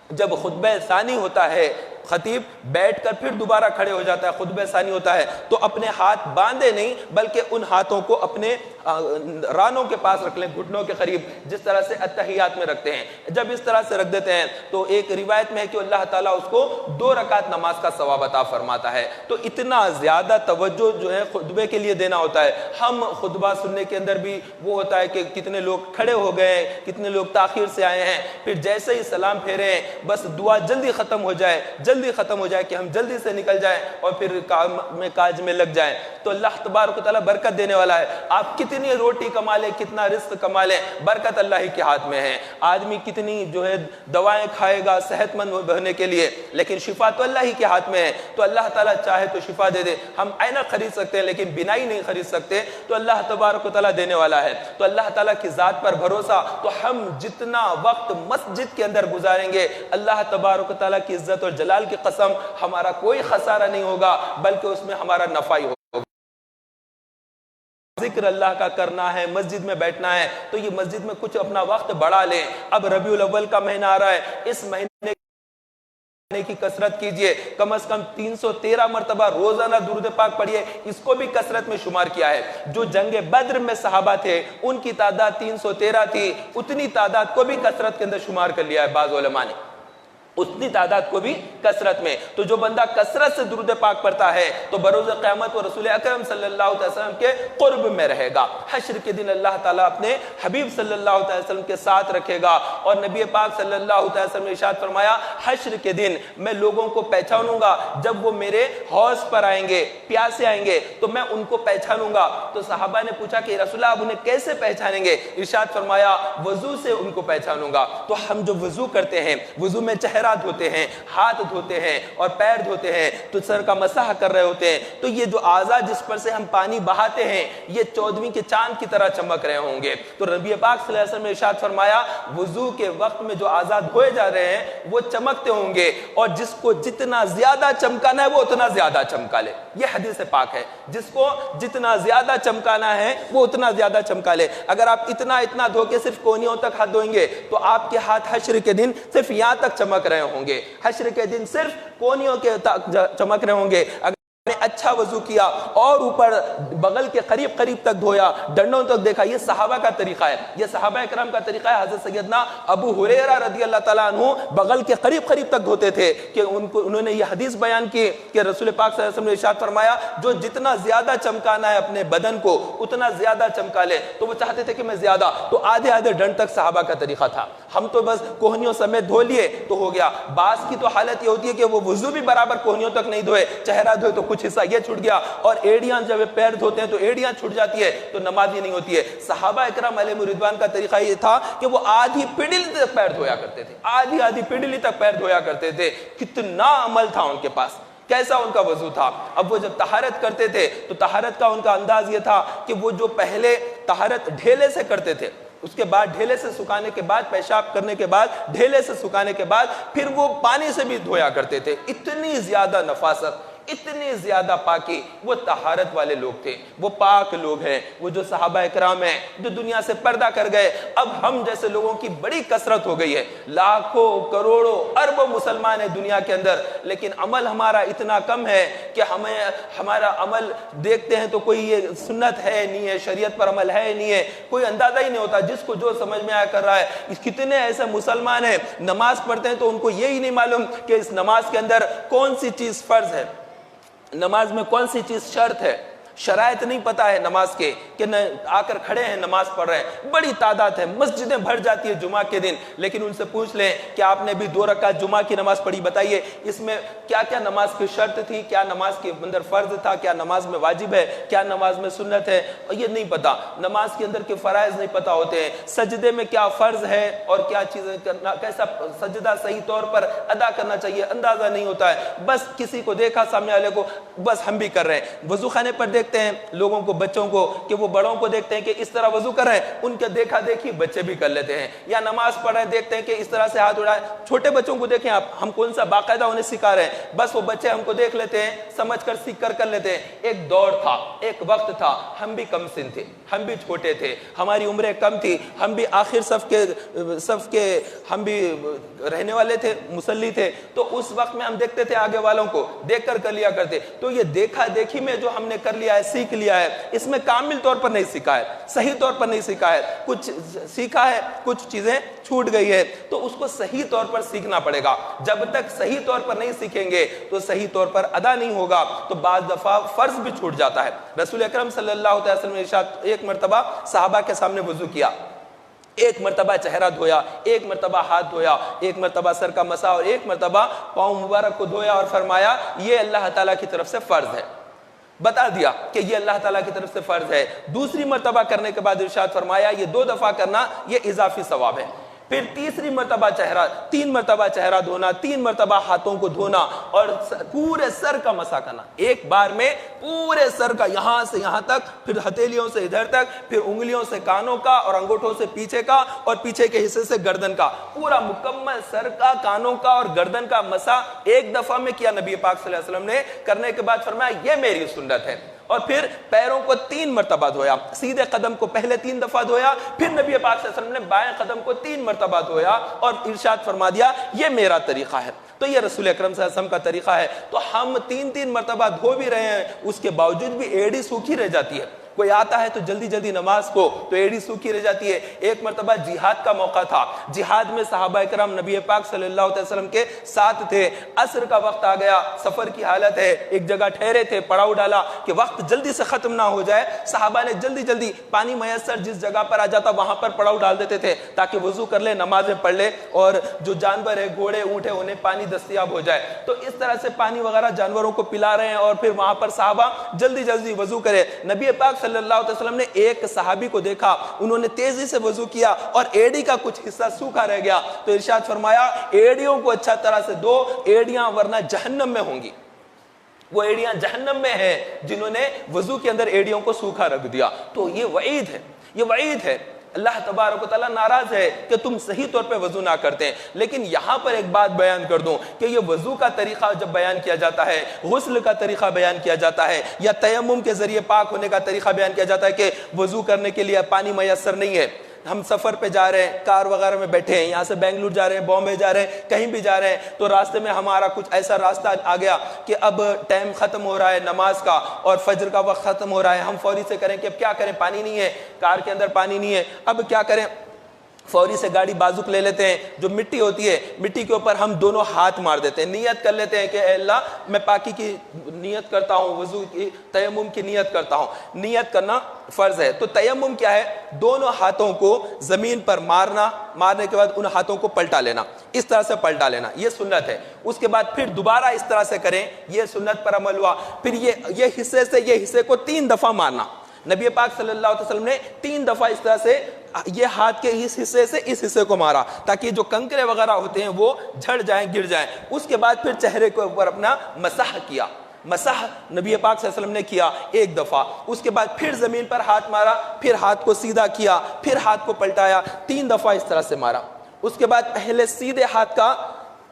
جب خطبہ ثانی ہوتا ہے، خطیب بیٹھ کر پھر دوبارہ کھڑے ہو جاتا ہے، خطبہ ثانی ہوتا ہے تو اپنے ہاتھ باندھے نہیں بلکہ ان ہاتھوں کو اپنے رانوں کے پاس رکھ لیں، گھٹنوں کے قریب، جس طرح سے اتحیات میں رکھتے ہیں. جب اس طرح سے رکھ دیتے ہیں تو ایک روایت میں ہے کہ اللہ تعالیٰ اس کو 2 رکعت نماز کا ثواب عطا فرماتا ہے. تو اتنا زیادہ توجہ جو ہے خطبے کے لیے دینا ہوتا ہے. ہم خطبہ سننے کے اندر بھی وہ ہوتا ہے کہ کتنے لوگ کھڑے ہو گئے ہیں، کتنے لوگ تاخیر سے آئے ہیں، پھر جیسے ہی سلام پھیرے ہیں بس دعا جلدی ختم ہو جائے، جلدی ختم ہو جائے کہ ہم جلدی سے نکل جائیں اور پھر کاج میں لگ جائیں. تو اللہ تبارک و تعالیٰ برکت دینے والا ہے. آپ کتنی روٹی کما لیں، کتنا رزق کما لیں، برکت اللہ ہی کے ہاتھ میں ہے. آدمی کتنی جو ہے دوائیں کھائے گا صحت مند ہونے کے لیے، لیکن شفا تو اللہ ہی کے ہاتھ میں ہے. تو اللہ تعالیٰ چاہے تو شفا دے دے. ہم آئینہ خرید سکتے ہیں لیکن بینائی نہیں خرید سکتے، تو اللہ تبارک و تعالیٰ دینے والا ہے. تو اللہ تعالیٰ کی ذات پر بھروسہ. تو ہم جتنا وقت مسجد کے اندر گزاریں گے، اللہ تبارک و تعالیٰ کی عزت اور جلال کی قسم ہمارا کوئی خسارہ نہیں ہوگا بلکہ اس میں ہمارا نفع ہی ہوگا. ذکر اللہ کا کرنا ہے، مسجد میں بیٹھنا ہے تو یہ مسجد میں کچھ اپنا وقت بڑھا لیں. اب ربیع الاول کا مہینہ آ رہا ہے، اس مہینے کی کثرت کیجئے، کم از کم 313 مرتبہ روزانہ درود پاک پڑھیے. اس کو بھی کثرت میں شمار کیا ہے. جو جنگ بدر میں صحابہ تھے ان کی تعداد 313 تھی، اتنی تعداد کو بھی کثرت کے اندر شمار کر لیا ہے بعض علماء نے، اتنی تعداد کو بھی کثرت میں. تو جو بندہ کثرت سے درود پاک پڑھتا ہے تو بروز قیامت وہ رسول اکرم صلی اللہ علیہ وسلم کے قرب میں رہے گا. حشر کے دن اللہ تعالیٰ اپنے حبیب صلی اللہ علیہ وسلم کے ساتھ رکھے گا. اور نبی پاک صلی اللہ علیہ وسلم نے ارشاد فرمایا، حشر کے دن میں لوگوں کو پہچانوں گا جب وہ میرے حوض پر آئیں گے، پیاسے آئیں گے تو میں ان کو پہچانوں گا. تو صحابہ نے پوچھا کہ رسول اللہ آپ انہیں کیسے پہچانیں گے؟ ارشاد فرمایا، وضو سے ان کو پہچانوں گا. تو ہم جو وضو کرتے ہیں، وضو میں چہرہ دھوتے ہیں، ہاتھ دھوتے ہیں اور پیر دھوتے ہیں، تو سر کا مسح کر رہے ہوتے ہیں، تو یہ جو اعضاء جس پر سے ہم پانی بہاتے ہیں یہ 14ویں کے چاند کی طرح چمک رہے ہوں گے. تو نبی پاک صلی اللہ علیہ وسلم نے ارشاد فرمایا، وضو کے وقت میں جو اعضاء دھوئے جا رہے ہیں وہ چمکتے ہوں گے، اور جس کو جتنا زیادہ چمکانا ہے وہ اتنا زیادہ چمکا لے. یہ حدیث پاک ہے، جس کو جتنا زیادہ چمکانا ہے وہ اتنا زیادہ چمکا لے. اگر آپ اتنا دھو کے صرف کونیوں تک ہاتھ دھوئیں گے تو آپ کے ہاتھ حشر کے دن صرف یہاں تک چمک رہے ہوں گے، حشر کے دن صرف کونیوں کے چمک رہے ہوں گے. اگر نے اچھا وضو کیا اور اوپر بغل کے قریب تک دھویا، ڈنڈوں تک دیکھا، یہ صحابہ کا طریقہ ہے، یہ صحابہ اکرام کا طریقہ ہے. حضرت سیدنا ابو ہریرہ رضی اللہ تعالیٰ عنہ بغل کے قریب تک دھوتے تھے کہ انہوں نے یہ حدیث بیان کی کہ رسول پاک صلی اللہ علیہ وسلم نے ارشاد فرمایا، جو جتنا زیادہ چمکانا ہے اپنے بدن کو اتنا زیادہ چمکا لے. تو وہ چاہتے تھے کہ میں زیادہ، تو آدھے ڈنڈ تک صحابہ کا طریقہ تھا. ہم تو بس کوہنیوں سمیت دھو لیے تو ہو گیا. بعض کی تو حالت یہ ہوتی ہے کہ وہ وضو بھی برابر کوہنیوں تک نہیں دھوئے، چہرہ دھوئے تو کچھ حصہ یہ چھوٹ گیا، اور ایڑیاں جب پیر دھوتے ہیں تو ایڑیاں چھوٹ جاتی ہے تو نماز ہی نہیں ہوتی ہے. صحابہ اکرام علیہم رضوان کا طریقہ یہ تھا کہ وہ آدھی پنڈلی تک پیر دھویا کرتے تھے، آدھی پنڈلی تک پیر دھویا کرتے تھے. کتنا عمل تھا ان کے پاس، کیسا ان کا وضو تھا. اب وہ جب طہارت کرتے تھے تو طہارت کا ان کا انداز یہ تھا کہ وہ جو پہلے طہارت ڈھیلے سے کرتے تھے، اس کے بعد ڈھیلے سے سکھانے کے بعد، پیشاب کرنے کے بعد ڈھیلے سے سکھانے کے بعد پھر وہ پانی سے بھی دھویا کرتے تھے. اتنی زیادہ نفاست، اتنی زیادہ پاکی. وہ طہارت والے لوگ تھے، وہ پاک لوگ ہیں، وہ جو صحابہ اکرام ہیں جو دنیا سے پردہ کر گئے. اب ہم جیسے لوگوں کی بڑی کثرت ہو گئی ہے، لاکھوں کروڑوں اربوں مسلمان ہیں دنیا کے اندر، لیکن عمل ہمارا اتنا کم ہے کہ ہمارا عمل دیکھتے ہیں تو کوئی یہ سنت ہے نہیں ہے، شریعت پر عمل ہے نہیں ہے، کوئی اندازہ ہی نہیں ہوتا، جس کو جو سمجھ میں آیا کر رہا ہے. کتنے ایسے مسلمان ہیں نماز پڑھتے ہیں تو ان کو یہی نہیں معلوم کہ اس نماز کے اندر کون سی چیز فرض ہے، نماز میں کون سی چیز شرط ہے. شرائط نہیں پتا ہے نماز کے کہ آ کر کھڑے ہیں نماز پڑھ رہے ہیں، بڑی تعداد ہے، مسجدیں بھر جاتی ہے جمعہ کے دن، لیکن ان سے پوچھ لیں کہ آپ نے بھی 2 رکعت جمعہ کی نماز پڑھی، بتائیے اس میں کیا کیا نماز کی شرط تھی، کیا نماز کے اندر فرض تھا، کیا نماز میں واجب ہے، کیا نماز میں سنت ہے، اور یہ نہیں پتا، نماز کے اندر کے فرائض نہیں پتا ہوتے ہیں، سجدے میں کیا فرض ہے اور کیا چیزیں کرنا، کیسا سجدہ صحیح طور پر ادا کرنا چاہیے اندازہ نہیں ہوتا ہے، بس کسی کو دیکھا سامنے والے کو بس ہم بھی کر رہے ہیں۔ وضو خانے پر دیکھتے ہیں لوگوں کو، بچوں کو، کہ وہ بڑوں کو دیکھتے ہیں کہ اس طرح وضو کر رہے ہیں، ان کے دیکھا دیکھی بچے بھی کر لیتے ہیں، یا نماز پڑھ رہے ہیں دیکھتے ہیں کہ اس طرح سے ہاتھ اڑائے، چھوٹے بچوں کو دیکھیں آپ، ہم کون سا باقاعدہ انہیں سکھا رہے ہیں، بس وہ بچے ہم کو دیکھ لیتے ہیں، سمجھ کر سیکھ کر لیتے ہیں۔ ایک دور تھا، ایک وقت تھا، ہم بھی کم سن تھے، ہم بھی چھوٹے تھے، ہماری عمریں کم تھی، ہم بھی آخر صف کے ہم بھی رہنے والے تھے، مصلی تھے، تو اس وقت میں ہم دیکھتے تھے آگے والوں کو، دیکھ کر لیا کرتے، تو یہ دیکھا دیکھی میں جو ہم نے کر لیا ہے، سیکھ لیا ہے، اس میں کامل طور پر نہیں سیکھا ہے، صحیح طور پر نہیں سیکھا ہے، کچھ سیکھا ہے، کچھ چیزیں چھوٹ گئی ہے، تو اس کو صحیح طور پر سیکھنا پڑے گا۔ جب تک صحیح طور پر نہیں سیکھیں گے تو صحیح طور پر ادا نہیں ہوگا، تو بعض دفعہ فرض بھی چھوٹ جاتا ہے۔ رسول اکرم صلی اللہ علیہ وسلم نے ارشاد، ایک مرتبہ صحابہ کے سامنے وضو کیا، ایک مرتبہ چہرہ دھویا، ایک مرتبہ ہاتھ دھویا، ایک مرتبہ سر کا مسح اور ایک مرتبہ پاؤں مبارک کو دھویا، اور فرمایا یہ اللہ تعالیٰ کی طرف سے فرض ہے، بتا دیا کہ یہ اللہ تعالیٰ کی طرف سے فرض ہے۔ دوسری مرتبہ کرنے کے بعد ارشاد فرمایا یہ 2 دفعہ کرنا یہ اضافی ثواب ہے۔ پھر تیسری مرتبہ چہرہ، 3 مرتبہ چہرہ دھونا، 3 مرتبہ ہاتھوں کو دھونا اور پورے سر کا مسح کرنا، ایک بار میں پورے سر کا، یہاں سے یہاں تک، پھر ہتھیلیوں سے ادھر تک، پھر انگلیوں سے کانوں کا اور انگوٹھوں سے پیچھے کا اور پیچھے کے حصے سے گردن کا، پورا مکمل سر کا، کانوں کا اور گردن کا مسح ایک دفعہ میں کیا نبی پاک صلی اللہ علیہ وسلم نے۔ کرنے کے بعد فرمایا یہ میری سنت ہے، اور پھر پیروں کو 3 مرتبہ دھویا، سیدھے قدم کو پہلے 3 دفعہ دھویا، پھر نبی پاک صلی اللہ علیہ وسلم نے بائیں قدم کو 3 مرتبہ دھویا اور ارشاد فرما دیا یہ میرا طریقہ ہے۔ تو یہ رسول اکرم صلی اللہ علیہ وسلم کا طریقہ ہے، تو ہم 3 مرتبہ دھو بھی رہے ہیں، اس کے باوجود بھی ایڑی سوکھی رہ جاتی ہے۔ کوئی آتا ہے تو جلدی جلدی نماز کو تو ایڑی سوکھی رہ جاتی ہے۔ ایک مرتبہ جہاد کا موقع تھا، جہاد میں صحابہ کرام نبی پاک صلی اللہ علیہ وسلم کے ساتھ تھے، عصر کا وقت آ گیا، سفر کی حالت ہے، ایک جگہ ٹھہرے تھے، پڑاؤ ڈالا کہ وقت جلدی سے ختم نہ ہو جائے، صحابہ نے جلدی جلدی پانی میسر جس جگہ پر آ جاتا وہاں پر پڑاؤ ڈال دیتے تھے تاکہ وضو کر لے، نمازیں پڑھ لے، اور جو جانور ہے، گھوڑے اونٹ ہے، انہیں پانی دستیاب ہو جائے۔ تو اس طرح سے پانی وغیرہ جانوروں کو پلا رہے ہیں، اور پھر وہاں پر صحابہ جلدی جلدی وضو کرے۔ نبی پاک صلی اللہ علیہ وسلم نے ایک صحابی کو دیکھا، انہوں نے تیزی سے وضو کیا اور ایڑی کا کچھ حصہ سوکھا رہ گیا، تو ارشاد فرمایا ایڑیوں کو اچھا طرح سے دو، ایڑیاں ورنہ جہنم میں ہوں گی۔ وہ ایڑیاں جہنم میں ہیں جنہوں نے وضو کے اندر ایڑیوں کو سوکھا رکھ دیا۔ تو یہ وعید ہے، یہ وعید ہے۔ اللہ تبارک و تعالیٰ ناراض ہے کہ تم صحیح طور پہ وضو نہ کرتے ہیں۔ لیکن یہاں پر ایک بات بیان کر دوں کہ یہ وضو کا طریقہ جب بیان کیا جاتا ہے، غسل کا طریقہ بیان کیا جاتا ہے، یا تیمم کے ذریعے پاک ہونے کا طریقہ بیان کیا جاتا ہے کہ وضو کرنے کے لیے پانی میسر نہیں ہے، ہم سفر پہ جا رہے ہیں، کار وغیرہ میں بیٹھے ہیں، یہاں سے بنگلور جا رہے ہیں، بامبے جا رہے ہیں، کہیں بھی جا رہے ہیں، تو راستے میں ہمارا کچھ ایسا راستہ آ گیا کہ اب ٹائم ختم ہو رہا ہے نماز کا اور فجر کا وقت ختم ہو رہا ہے، ہم فوری سے کریں کہ اب کیا کریں، پانی نہیں ہے، کار کے اندر پانی نہیں ہے، اب کیا کریں، فوری سے گاڑی بازوک لے لیتے ہیں، جو مٹی ہوتی ہے مٹی کے اوپر ہم دونوں ہاتھ مار دیتے ہیں، نیت کر لیتے ہیں کہ اے اللہ میں پاکی کی نیت کرتا ہوں، وضو کی، تیمم کی نیت کرتا ہوں۔ نیت کرنا فرض ہے، تو تیمم کیا ہے؟ دونوں ہاتھوں کو زمین پر مارنا، مارنے کے بعد ان ہاتھوں کو پلٹا لینا، اس طرح سے پلٹا لینا، یہ سنت ہے۔ اس کے بعد پھر دوبارہ اس طرح سے کریں، یہ سنت پر عمل ہوا۔ پھر یہ حصے سے یہ حصے کو 3 دفعہ مارنا، نبی پاک صلی اللہ علیہ وسلم نے 3 دفعہ اس طرح سے یہ ہاتھ کے اس حصے سے اس حصے کو مارا تاکہ جو کنکرے وغیرہ ہوتے ہیں وہ جھڑ جائیں، گر جائیں۔ اس کے بعد پھر چہرے کے اوپر اپنا مسح کیا، مسح نبی پاک صلی اللہ علیہ وسلم نے کیا 1 دفعہ۔ اس کے بعد پھر زمین پر ہاتھ مارا، پھر ہاتھ کو سیدھا کیا، پھر ہاتھ کو پلٹایا، 3 دفعہ اس طرح سے مارا۔ اس کے بعد پہلے سیدھے ہاتھ کا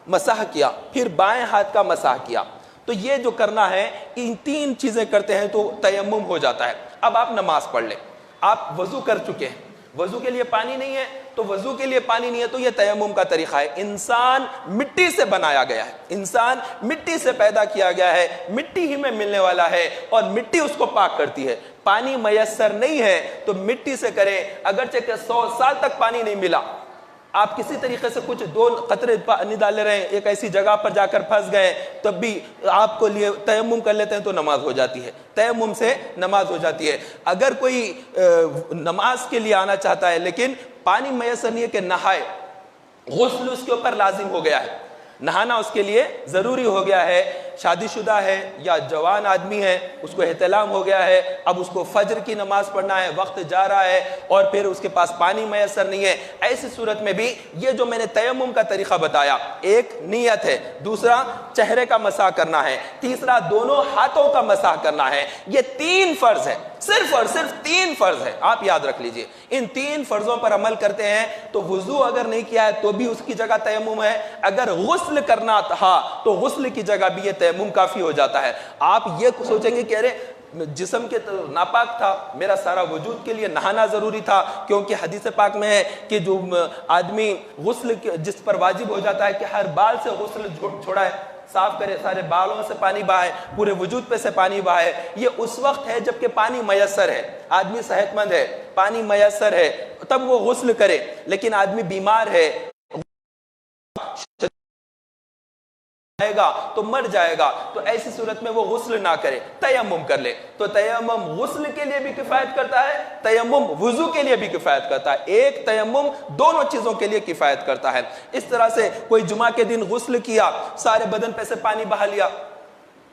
مسح کیا، پھر بائیں ہاتھ کا مسح کیا۔ تو یہ جو کرنا ہے، ان 3 چیزیں کرتے ہیں تو تیمم ہو جاتا ہے۔ اب آپ نماز پڑھ لیں، آپ وضو کر چکے ہیں، وضو کے لیے پانی نہیں ہے، تو وضو کے لیے پانی نہیں ہے تو یہ تیمم کا طریقہ ہے۔ انسان مٹی سے بنایا گیا ہے، انسان مٹی سے پیدا کیا گیا ہے، مٹی ہی میں ملنے والا ہے اور مٹی اس کو پاک کرتی ہے۔ پانی میسر نہیں ہے تو مٹی سے کریں، اگرچہ کہ 100 سال تک پانی نہیں ملا، آپ کسی طریقے سے کچھ 2 قطرے پانی ڈالے رہے ہیں، ایک ایسی جگہ پر جا کر پھنس گئے، تب بھی آپ کو لیے تیمم کر لیتے ہیں تو نماز ہو جاتی ہے، تیمم سے نماز ہو جاتی ہے۔ اگر کوئی نماز کے لیے آنا چاہتا ہے لیکن پانی میسر نہیں ہے کہ نہائے، غسل اس کے اوپر لازم ہو گیا ہے، نہانا اس کے لیے ضروری ہو گیا ہے، شادی شدہ ہے یا جوان آدمی ہے، اس کو احتلام ہو گیا ہے، اب اس کو فجر کی نماز پڑھنا ہے، وقت جا رہا ہے اور پھر اس کے پاس پانی میسر نہیں ہے، ایسی صورت میں بھی یہ جو میں نے تیمم کا طریقہ بتایا، ایک نیت ہے، دوسرا چہرے کا مسح کرنا ہے، تیسرا دونوں ہاتھوں کا مسح کرنا ہے، یہ 3 فرض ہے، صرف اور صرف 3 فرض ہے، آپ یاد رکھ لیجئے۔ ان 3 فرضوں پر عمل کرتے ہیں تو وضو اگر نہیں کیا ہے تو بھی اس کی جگہ تیمم ہے، اگر غسل کرنا تھا تو غسل کی جگہ بھی یہ تیمم کافی ہو جاتا ہے۔ آپ یہ سوچیں گے کہ ارے جسم کے ناپاک تھا، میرا سارا وجود کے لیے نہانا ضروری تھا، کیونکہ حدیث پاک میں ہے کہ جو آدمی غسل جس پر واجب ہو جاتا ہے کہ ہر بال سے غسل چھوڑائے، صاف کرے، سارے بالوں سے پانی بہائے، پورے وجود پہ سے پانی بہائے، یہ اس وقت ہے جبکہ پانی میسر ہے، آدمی صحت مند ہے، پانی میسر ہے، تب وہ غسل کرے، لیکن آدمی بیمار ہے جائے گا تو مر جائے گا، تو ایسی صورت میں وہ غسل نہ کرے، تیمم کر لے۔ تو تیمم غسل کے لیے بھی کفایت کرتا ہے، تیمم وضو کے لیے بھی کفایت کرتا ہے، ایک تیمم دونوں چیزوں کے لیے کفایت کرتا ہے۔ اس طرح سے کوئی جمعہ کے دن غسل کیا، سارے بدن پہ سے پانی بہا لیا،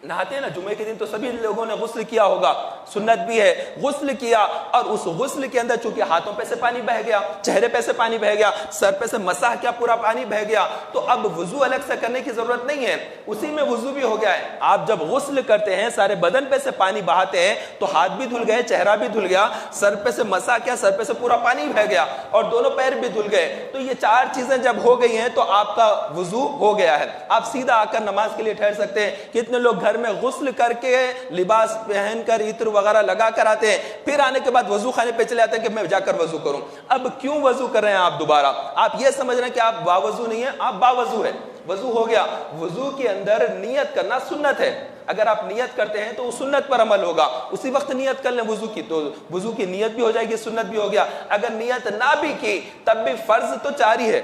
نہاتے ہیں نا جمعے کے دن تو سبھی لوگوں نے غسل کیا ہوگا، سنت بھی ہے، غسل کیا اور اس غسل کے اندر چونکہ ہاتھوں پہ سے پانی بہ گیا، چہرے پہ سے پانی بہ گیا، سر پہ سے مسح کیا، پورا پانی بہ گیا، تو اب وضو الگ سے کرنے کی ضرورت نہیں ہے، اسی میں وضو بھی ہو گیا ہے۔ آپ جب غسل کرتے ہیں سارے بدن پہ سے پانی بہاتے ہیں تو ہاتھ بھی دھل گئے، چہرہ بھی دھل گیا، سر پہ سے مسح کیا، سر پہ سے پورا پانی بہ گیا اور دونوں پیر بھی دھل گئے، تو یہ 4 چیزیں جب ہو گئی ہیں تو آپ کا وضو ہو گیا ہے، آپ سیدھا آ کر نماز کے لیے ٹھہر سکتے ہیں۔ کتنے لوگ گھر میں غسل کر کے لباس پہن کر عطر وغیرہ لگا کر آتے ہیں، پھر آنے کے بعد وضو خانے پہ چلے آتے ہیں کہ میں جا کر وضو کروں۔ اب کیوں وضو کر رہے ہیں آپ دوبارہ؟ آپ یہ سمجھ رہے ہیں کہ آپ باوضو نہیں ہیں، آپ باوضو ہیں، وضو ہو گیا۔ وضو کے اندر نیت کرنا سنت ہے، اگر آپ نیت کرتے ہیں تو اس سنت پر عمل ہوگا، اسی وقت نیت کر لیں وضو کی تو وضو کی نیت بھی ہو جائے گی، سنت بھی ہو گیا۔ اگر نیت نہ بھی کی تب بھی فرض تو 4 ہی ہے،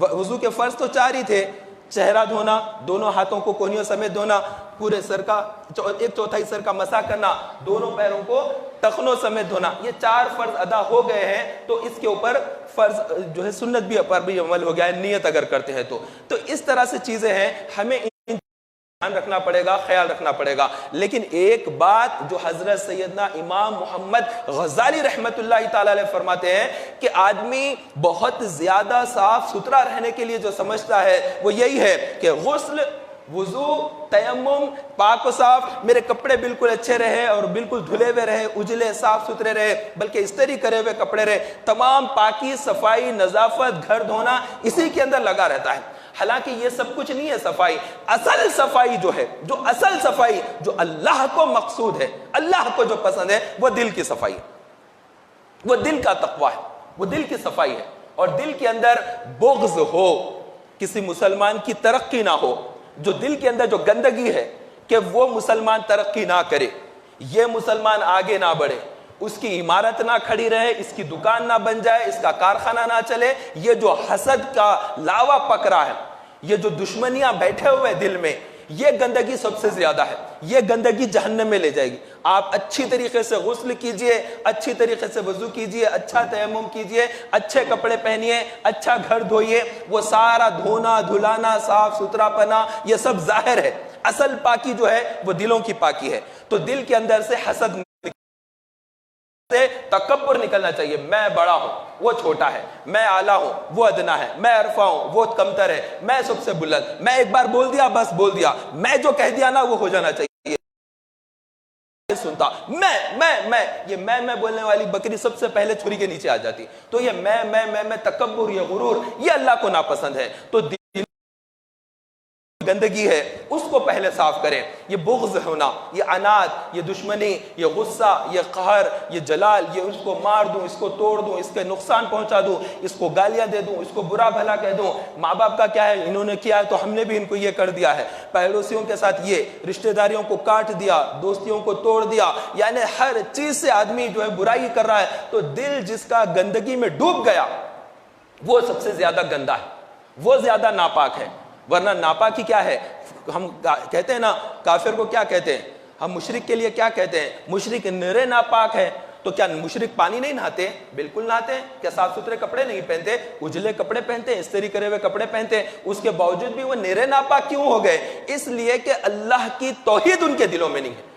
وضو کے فرض تو 4 ہی تھے، چہرہ دھونا، دونوں ہاتھوں کو کونیوں سمیت دھونا، پورے سر کا 1/4 سر کا مسح کرنا، دونوں پیروں کو ٹخنوں سمیت دھونا، یہ 4 فرض ادا ہو گئے ہیں، تو اس کے اوپر فرض جو ہے سنت بھی پر بھی عمل ہو گیا ہے، نیت اگر کرتے ہیں تو اس طرح سے چیزیں ہیں، ہمیں دھیان رکھنا پڑے گا، خیال رکھنا پڑے گا۔ لیکن ایک بات جو حضرت سیدنا امام محمد غزالی رحمت اللہ تعالی علیہ فرماتے ہیں کہ آدمی بہت زیادہ صاف ستھرا رہنے کے لیے جو سمجھتا ہے وہ یہی ہے کہ غسل، وضو، تیمم، پاک و صاف، میرے کپڑے بالکل اچھے رہے اور بالکل دھلے ہوئے رہے، اجلے صاف ستھرے رہے، بلکہ استری کرے ہوئے کپڑے رہے، تمام پاکی، صفائی، نظافت، گھر دھونا اسی کے اندر لگا رہتا ہے۔ حالانکہ یہ سب کچھ نہیں ہے صفائی، اصل صفائی جو ہے، جو اصل صفائی جو اللہ کو مقصود ہے، اللہ کو جو پسند ہے، وہ دل کی صفائی ہے، وہ دل کا تقوی ہے، وہ دل کی صفائی ہے، اور دل کے اندر بغض ہو، کسی مسلمان کی ترقی نہ ہو، جو دل کے اندر جو گندگی ہے کہ وہ مسلمان ترقی نہ کرے، یہ مسلمان آگے نہ بڑھے، اس کی عمارت نہ کھڑی رہے، اس کی دکان نہ بن جائے، اس کا کارخانہ نہ چلے، یہ جو حسد کا لاوا پکڑا ہے، یہ جو دشمنیاں بیٹھے ہوئے دل میں، یہ گندگی سب سے زیادہ ہے، یہ گندگی جہنم میں لے جائے گی۔ آپ اچھی طریقے سے غسل کیجئے، اچھی طریقے سے وضو کیجئے، اچھا تیمم کیجئے، اچھے کپڑے پہنیے، اچھا گھر دھوئیے، وہ سارا دھونا دھلانا، صاف ستھرا پنا، یہ سب ظاہر ہے، اصل پاکی جو ہے وہ دلوں کی پاکی ہے۔ تو دل کے اندر سے حسد سے تکبر نکلنا چاہیے، میں بڑا ہوں وہ چھوٹا ہے، میں اعلیٰ ہوں وہ ادنا ہے، میں عرفہ ہوں وہ کمتر ہے، میں سب سے بلند، میں ایک بار بول دیا بس بول دیا، میں جو کہہ دیا نا وہ ہو جانا چاہیے، سنتا میں یہ میں بولنے والی بکری سب سے پہلے چھری کے نیچے آ جاتی۔ تو یہ میں تکبر، یہ غرور، یہ اللہ کو ناپسند ہے۔ تو گندگی ہے اس کو پہلے صاف کریں، یہ بغض ہونا، یہ عناد، یہ دشمنی، یہ غصہ، یہ قہر، یہ جلال، یہ اس کو مار دوں، اس کو توڑ دوں، اس کے نقصان پہنچا دوں، اس کو گالیاں دے دوں، اس کو برا بھلا کہہ دوں، ماں باپ کا کیا ہے، انہوں نے کیا ہے تو ہم نے بھی ان کو یہ کر دیا ہے، پڑوسیوں کے ساتھ یہ، رشتہ داریوں کو کاٹ دیا، دوستیوں کو توڑ دیا، یعنی ہر چیز سے آدمی جو ہے برائی کر رہا ہے۔ تو دل جس کا گندگی میں ڈوب گیا وہ سب سے زیادہ گندا ہے، وہ زیادہ ناپاک ہے. ورنہ ناپاکی کیا ہے؟ ہم کہتے ہیں نا کافر کو کیا کہتے ہیں؟ ہم مشرک کے لیے کیا کہتے ہیں؟ مشرک نرے ناپاک ہے. تو کیا مشرک پانی نہیں نہاتے؟ بالکل نہاتے ہیں. کیا صاف ستھرے کپڑے نہیں پہنتے؟ اجلے کپڑے پہنتے ہیں، استری کرے ہوئے کپڑے پہنتے ہیں. اس کے باوجود بھی وہ نرے ناپاک کیوں ہو گئے؟ اس لیے کہ اللہ کی توحید ان کے دلوں میں نہیں ہے.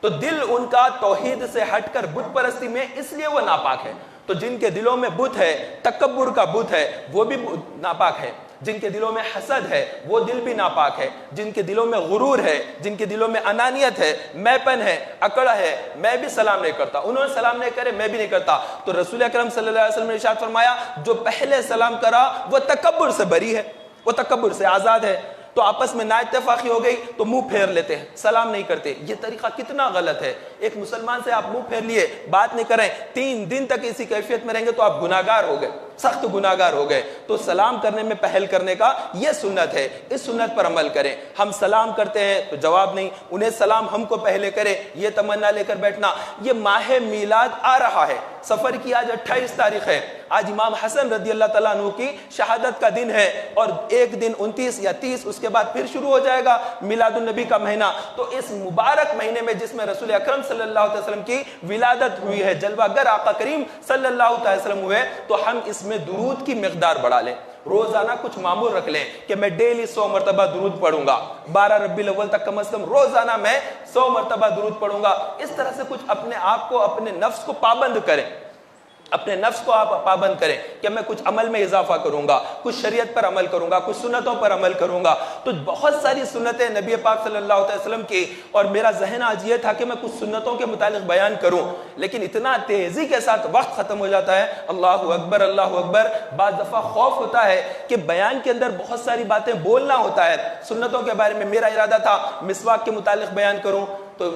تو دل ان کا توحید سے ہٹ کر بت پرستی میں، اس لیے وہ ناپاک ہے. تو جن کے دلوں میں بت ہے، تکبر کا بت ہے، وہ بھی ناپاک ہے. جن کے دلوں میں حسد ہے وہ دل بھی ناپاک ہے. جن کے دلوں میں غرور ہے، جن کے دلوں میں انانیت ہے، میں پن ہے، اکڑ ہے، میں بھی سلام نہیں کرتا، انہوں نے سلام نہیں کرے میں بھی نہیں کرتا. تو رسول اکرم صلی اللہ علیہ وسلم نے ارشاد فرمایا جو پہلے سلام کرا وہ تکبر سے بری ہے، وہ تکبر سے آزاد ہے. تو آپس میں نا اتفاقی ہو گئی تو منہ پھیر لیتے ہیں، سلام نہیں کرتے. یہ طریقہ کتنا غلط ہے. ایک مسلمان سے آپ منہ پھیر لیے، بات نہیں کریں، 3 دن تک اسی کیفیت میں رہیں گے تو آپ گناہگار ہو گئے، سخت گناہگار ہو گئے. تو سلام کرنے میں پہل کرنے کا یہ سنت ہے، اس سنت پر عمل کریں. ہم سلام کرتے ہیں تو جواب نہیں، انہیں سلام ہم کو پہلے کرے، یہ تمنا لے کر بیٹھنا. یہ ماہ میلاد آ رہا ہے، سفر کی آج 28 تاریخ ہے. آج امام حسن رضی اللہ تعالیٰ عنہ کی شہادت کا دن ہے، اور ایک دن 29 یا 30 اس کے بعد پھر شروع ہو جائے گا میلاد النبی کا مہینہ. تو اس مبارک مہینے میں جس میں رسول اکرم صلی اللہ علیہ وسلم کی ولادت ہوئی ہے، جلوہ گر آقا کریم صلی اللہ علیہ وسلم ہوئے، تو ہم اس میں درود کی مقدار بڑھا لیں. روزانہ کچھ معمول رکھ لیں کہ میں ڈیلی 100 مرتبہ درود پڑھوں گا. 12 ربیع الاول تک کم از کم روزانہ میں 100 مرتبہ درود پڑھوں گا. اس طرح سے کچھ اپنے آپ کو، اپنے نفس کو پابند کریں. اپنے نفس کو آپ پابند کریں کہ میں کچھ عمل میں اضافہ کروں گا، کچھ شریعت پر عمل کروں گا، کچھ سنتوں پر عمل کروں گا. تو بہت ساری سنتیں نبی پاک صلی اللہ علیہ وسلم کی، اور میرا ذہن آج یہ تھا کہ میں کچھ سنتوں کے متعلق بیان کروں، لیکن اتنا تیزی کے ساتھ وقت ختم ہو جاتا ہے. اللہ اکبر اللہ اکبر. بعض دفعہ خوف ہوتا ہے کہ بیان کے اندر بہت ساری باتیں بولنا ہوتا ہے. سنتوں کے بارے میں میرا ارادہ تھا مسواک کے متعلق بیان کروں، تو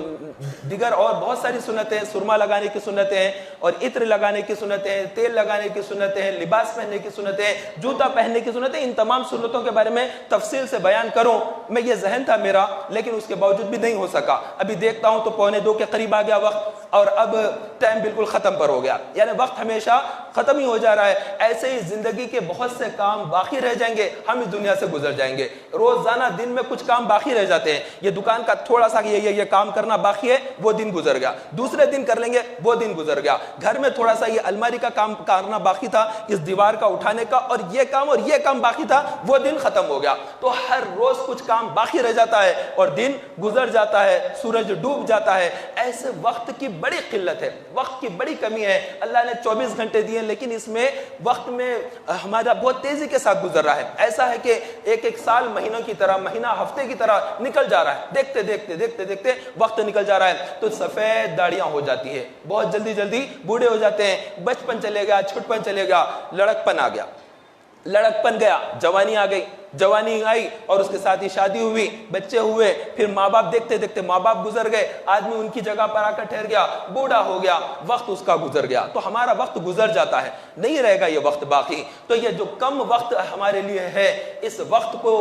دیگر اور بہت ساری سنتیں، سرما لگانے کی سنتیں ہیں، اور عطر لگانے کی سنتیں ہیں، تیل لگانے کی سنتیں ہیں، لباس پہننے کی سنتیں ہیں، جوتا پہننے کی سنتیں. ان تمام سنتوں کے بارے میں تفصیل سے بیان کروں، میں یہ ذہن تھا میرا، لیکن اس کے باوجود بھی نہیں ہو سکا. ابھی دیکھتا ہوں تو 1:45 کے قریب آ گیا وقت، اور اب ٹائم بالکل ختم پر ہو گیا. یعنی وقت ہمیشہ ختم ہی ہو جا رہا ہے. ایسے ہی زندگی کے بہت سے کام باقی رہ جائیں گے، ہم اس دنیا سے گزر جائیں گے. روزانہ دن میں کچھ کام باقی رہ جاتے ہیں. یہ دکان کا تھوڑا سا یہ کام کرنا باقی ہے، وہ دن گزر گیا. دوسرے دن کر لیں گے، وہ دن گزر گیا. گھر میں تھوڑا سا یہ الماری کا کام کرنا باقی تھا، اس دیوار کا اٹھانے کا، اور یہ کام باقی تھا، وہ دن ختم ہو گیا. تو ہر روز کچھ کام باقی رہ جاتا ہے اور دن گزر جاتا ہے، سورج ڈوب جاتا ہے. ایسے وقت کی بڑی قلت ہے، وقت کی بڑی کمی ہے. اللہ نے 24 گھنٹے دیے، لیکن اس میں وقت میں ہمارا بہت تیزی کے ساتھ گزر رہا ہے. ایسا ہے کہ ایک سال مہینوں کی طرح، مہینہ ہفتے کی طرح نکل جا رہا ہے. دیکھتے دیکھتے دیکھتے دیکھتے وقت نکل جا رہا ہے. تو سفید داڑیاں ہو جاتی ہے، بہت جلدی جلدی بوڑھے ہو جاتے ہیں. بچپن چلے گیا، چھٹپن چلے گیا، لڑکپن آ گیا، لڑکپن گیا، جوانی آ گئی، جوانی آئی اور اس کے ساتھ ہی شادی ہوئی، بچے ہوئے، پھر ماں باپ دیکھتے دیکھتے ماں باپ گزر گئے، آدمی ان کی جگہ پر آ کر ٹھہر گیا، بوڑھا ہو گیا، وقت اس کا گزر گیا. تو ہمارا وقت گزر جاتا ہے، نہیں رہے گا یہ وقت باقی. تو یہ جو کم وقت ہمارے لیے ہے، اس وقت کو،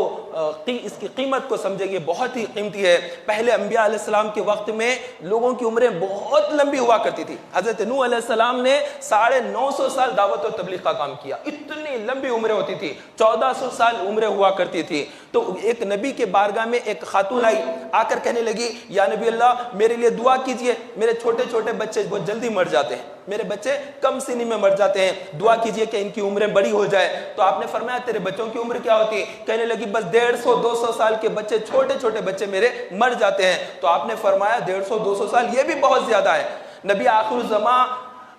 اس کی قیمت کو سمجھے، یہ بہت ہی قیمتی ہے. پہلے انبیاء علیہ السلام کے وقت میں لوگوں کی عمریں بہت لمبی ہوا کرتی تھی. حضرت نوح علیہ السلام نے 950 سال دعوت و تبلیغ کا کام کیا. اتنی لمبی عمریں ہوتی تھی، 1400 سال عمریں ہوا کرتی تھی. تو ایک نبی کے بارگاہ میں ایک خاتون آئی، آ کر کہنے لگی یا نبی اللہ میرے لیے دعا کیجئے، میرے چھوٹے چھوٹے بچے بہت جلدی مر جاتے ہیں، میرے بچے کم سنی میں مر جاتے ہیں، دعا کیجئے کہ ان کی عمریں بڑی ہو جائے. تو آپ نے فرمایا تیرے بچوں کی عمر کیا ہوتی؟ کہنے لگی بس 150-200 سال کے بچے، چھوٹے چھوٹے بچے میرے مر جاتے ہیں. تو آپ نے فرمایا 150-200 سال یہ بھی بہت زیادہ ہے. نبی آخر الزمان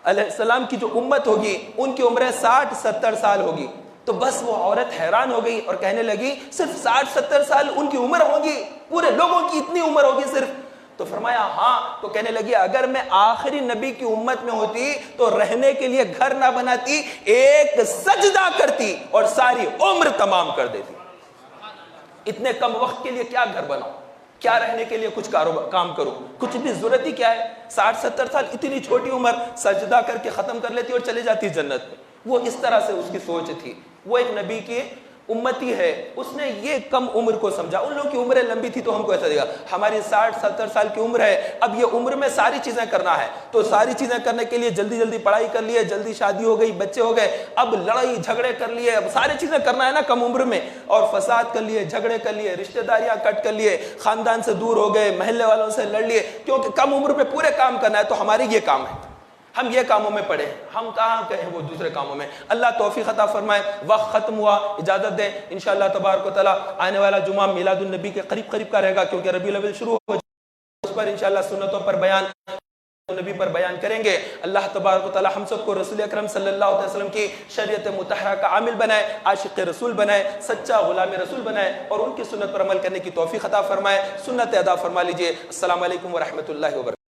علیہ السلام کی جو امت ہوگی ان کی عمریں 60-70 سال ہوگی. تو بس وہ عورت حیران ہو گئی اور کہنے لگی صرف 60-70 سال ان کی عمر ہوگی، پورے لوگوں کی اتنی عمر ہوگی صرف؟ تو فرمایا ہاں. تو کہنے لگی اگر میں آخری نبی کی امت میں ہوتی تو رہنے کے لیے گھر نہ بناتی، ایک سجدہ کرتی اور ساری عمر تمام کر دیتی. اتنے کم وقت کے لیے کیا گھر بناؤ، کیا رہنے کے لیے کچھ کام کرو، کچھ بھی ضرورت ہی کیا ہے؟ 60-70 سال اتنی چھوٹی عمر، سجدہ کر کے ختم کر لیتی اور چلے جاتی جنت میں. وہ اس طرح سے اس کی سوچ تھی. وہ ایک نبی کی امتی ہے، اس نے یہ کم عمر کو سمجھا. ان لوگوں کی عمریں لمبی تھی تو ہم کو ایسا دے گا. ہماری 60-70 سال کی عمر ہے، اب یہ عمر میں ساری چیزیں کرنا ہے، تو ساری چیزیں کرنے کے لیے جلدی جلدی پڑھائی کر لیے، جلدی شادی ہو گئی، بچے ہو گئے، اب لڑائی جھگڑے کر لیے، اب ساری چیزیں کرنا ہے نا کم عمر میں، اور فساد کر لیے، جھگڑے کر لیے، رشتہ داریاں کٹ کر لیے، خاندان سے دور ہو گئے، محلے والوں سے لڑ لیے، کیونکہ کم عمر میں پورے کام کرنا ہے. تو ہماری یہ کام ہے، ہم یہ کاموں میں پڑے، ہم کہاں کہیں وہ دوسرے کاموں میں. اللہ توفیق عطا فرمائے. وقت ختم ہوا، اجازت دیں. انشاءاللہ تبارک و تعالی آنے والا جمعہ میلاد النبی کے قریب قریب کا رہے گا، کیونکہ ربیع الاول شروع ہو جائے، اس پر انشاءاللہ سنتوں پر بیان، نبی پر بیان کریں گے. اللہ تبارک و تعالی ہم سب کو رسول اکرم صلی اللہ علیہ وسلم کی شریعت مطہرہ کا عامل بنائے، عاشق رسول بنائے، سچا غلام رسول بنائے، اور ان کی سنت پر عمل کرنے کی توفیق عطا فرمائے. سنت ادا فرما لیجئے. السلام علیکم ورحمۃ اللہ وبرکاتہ.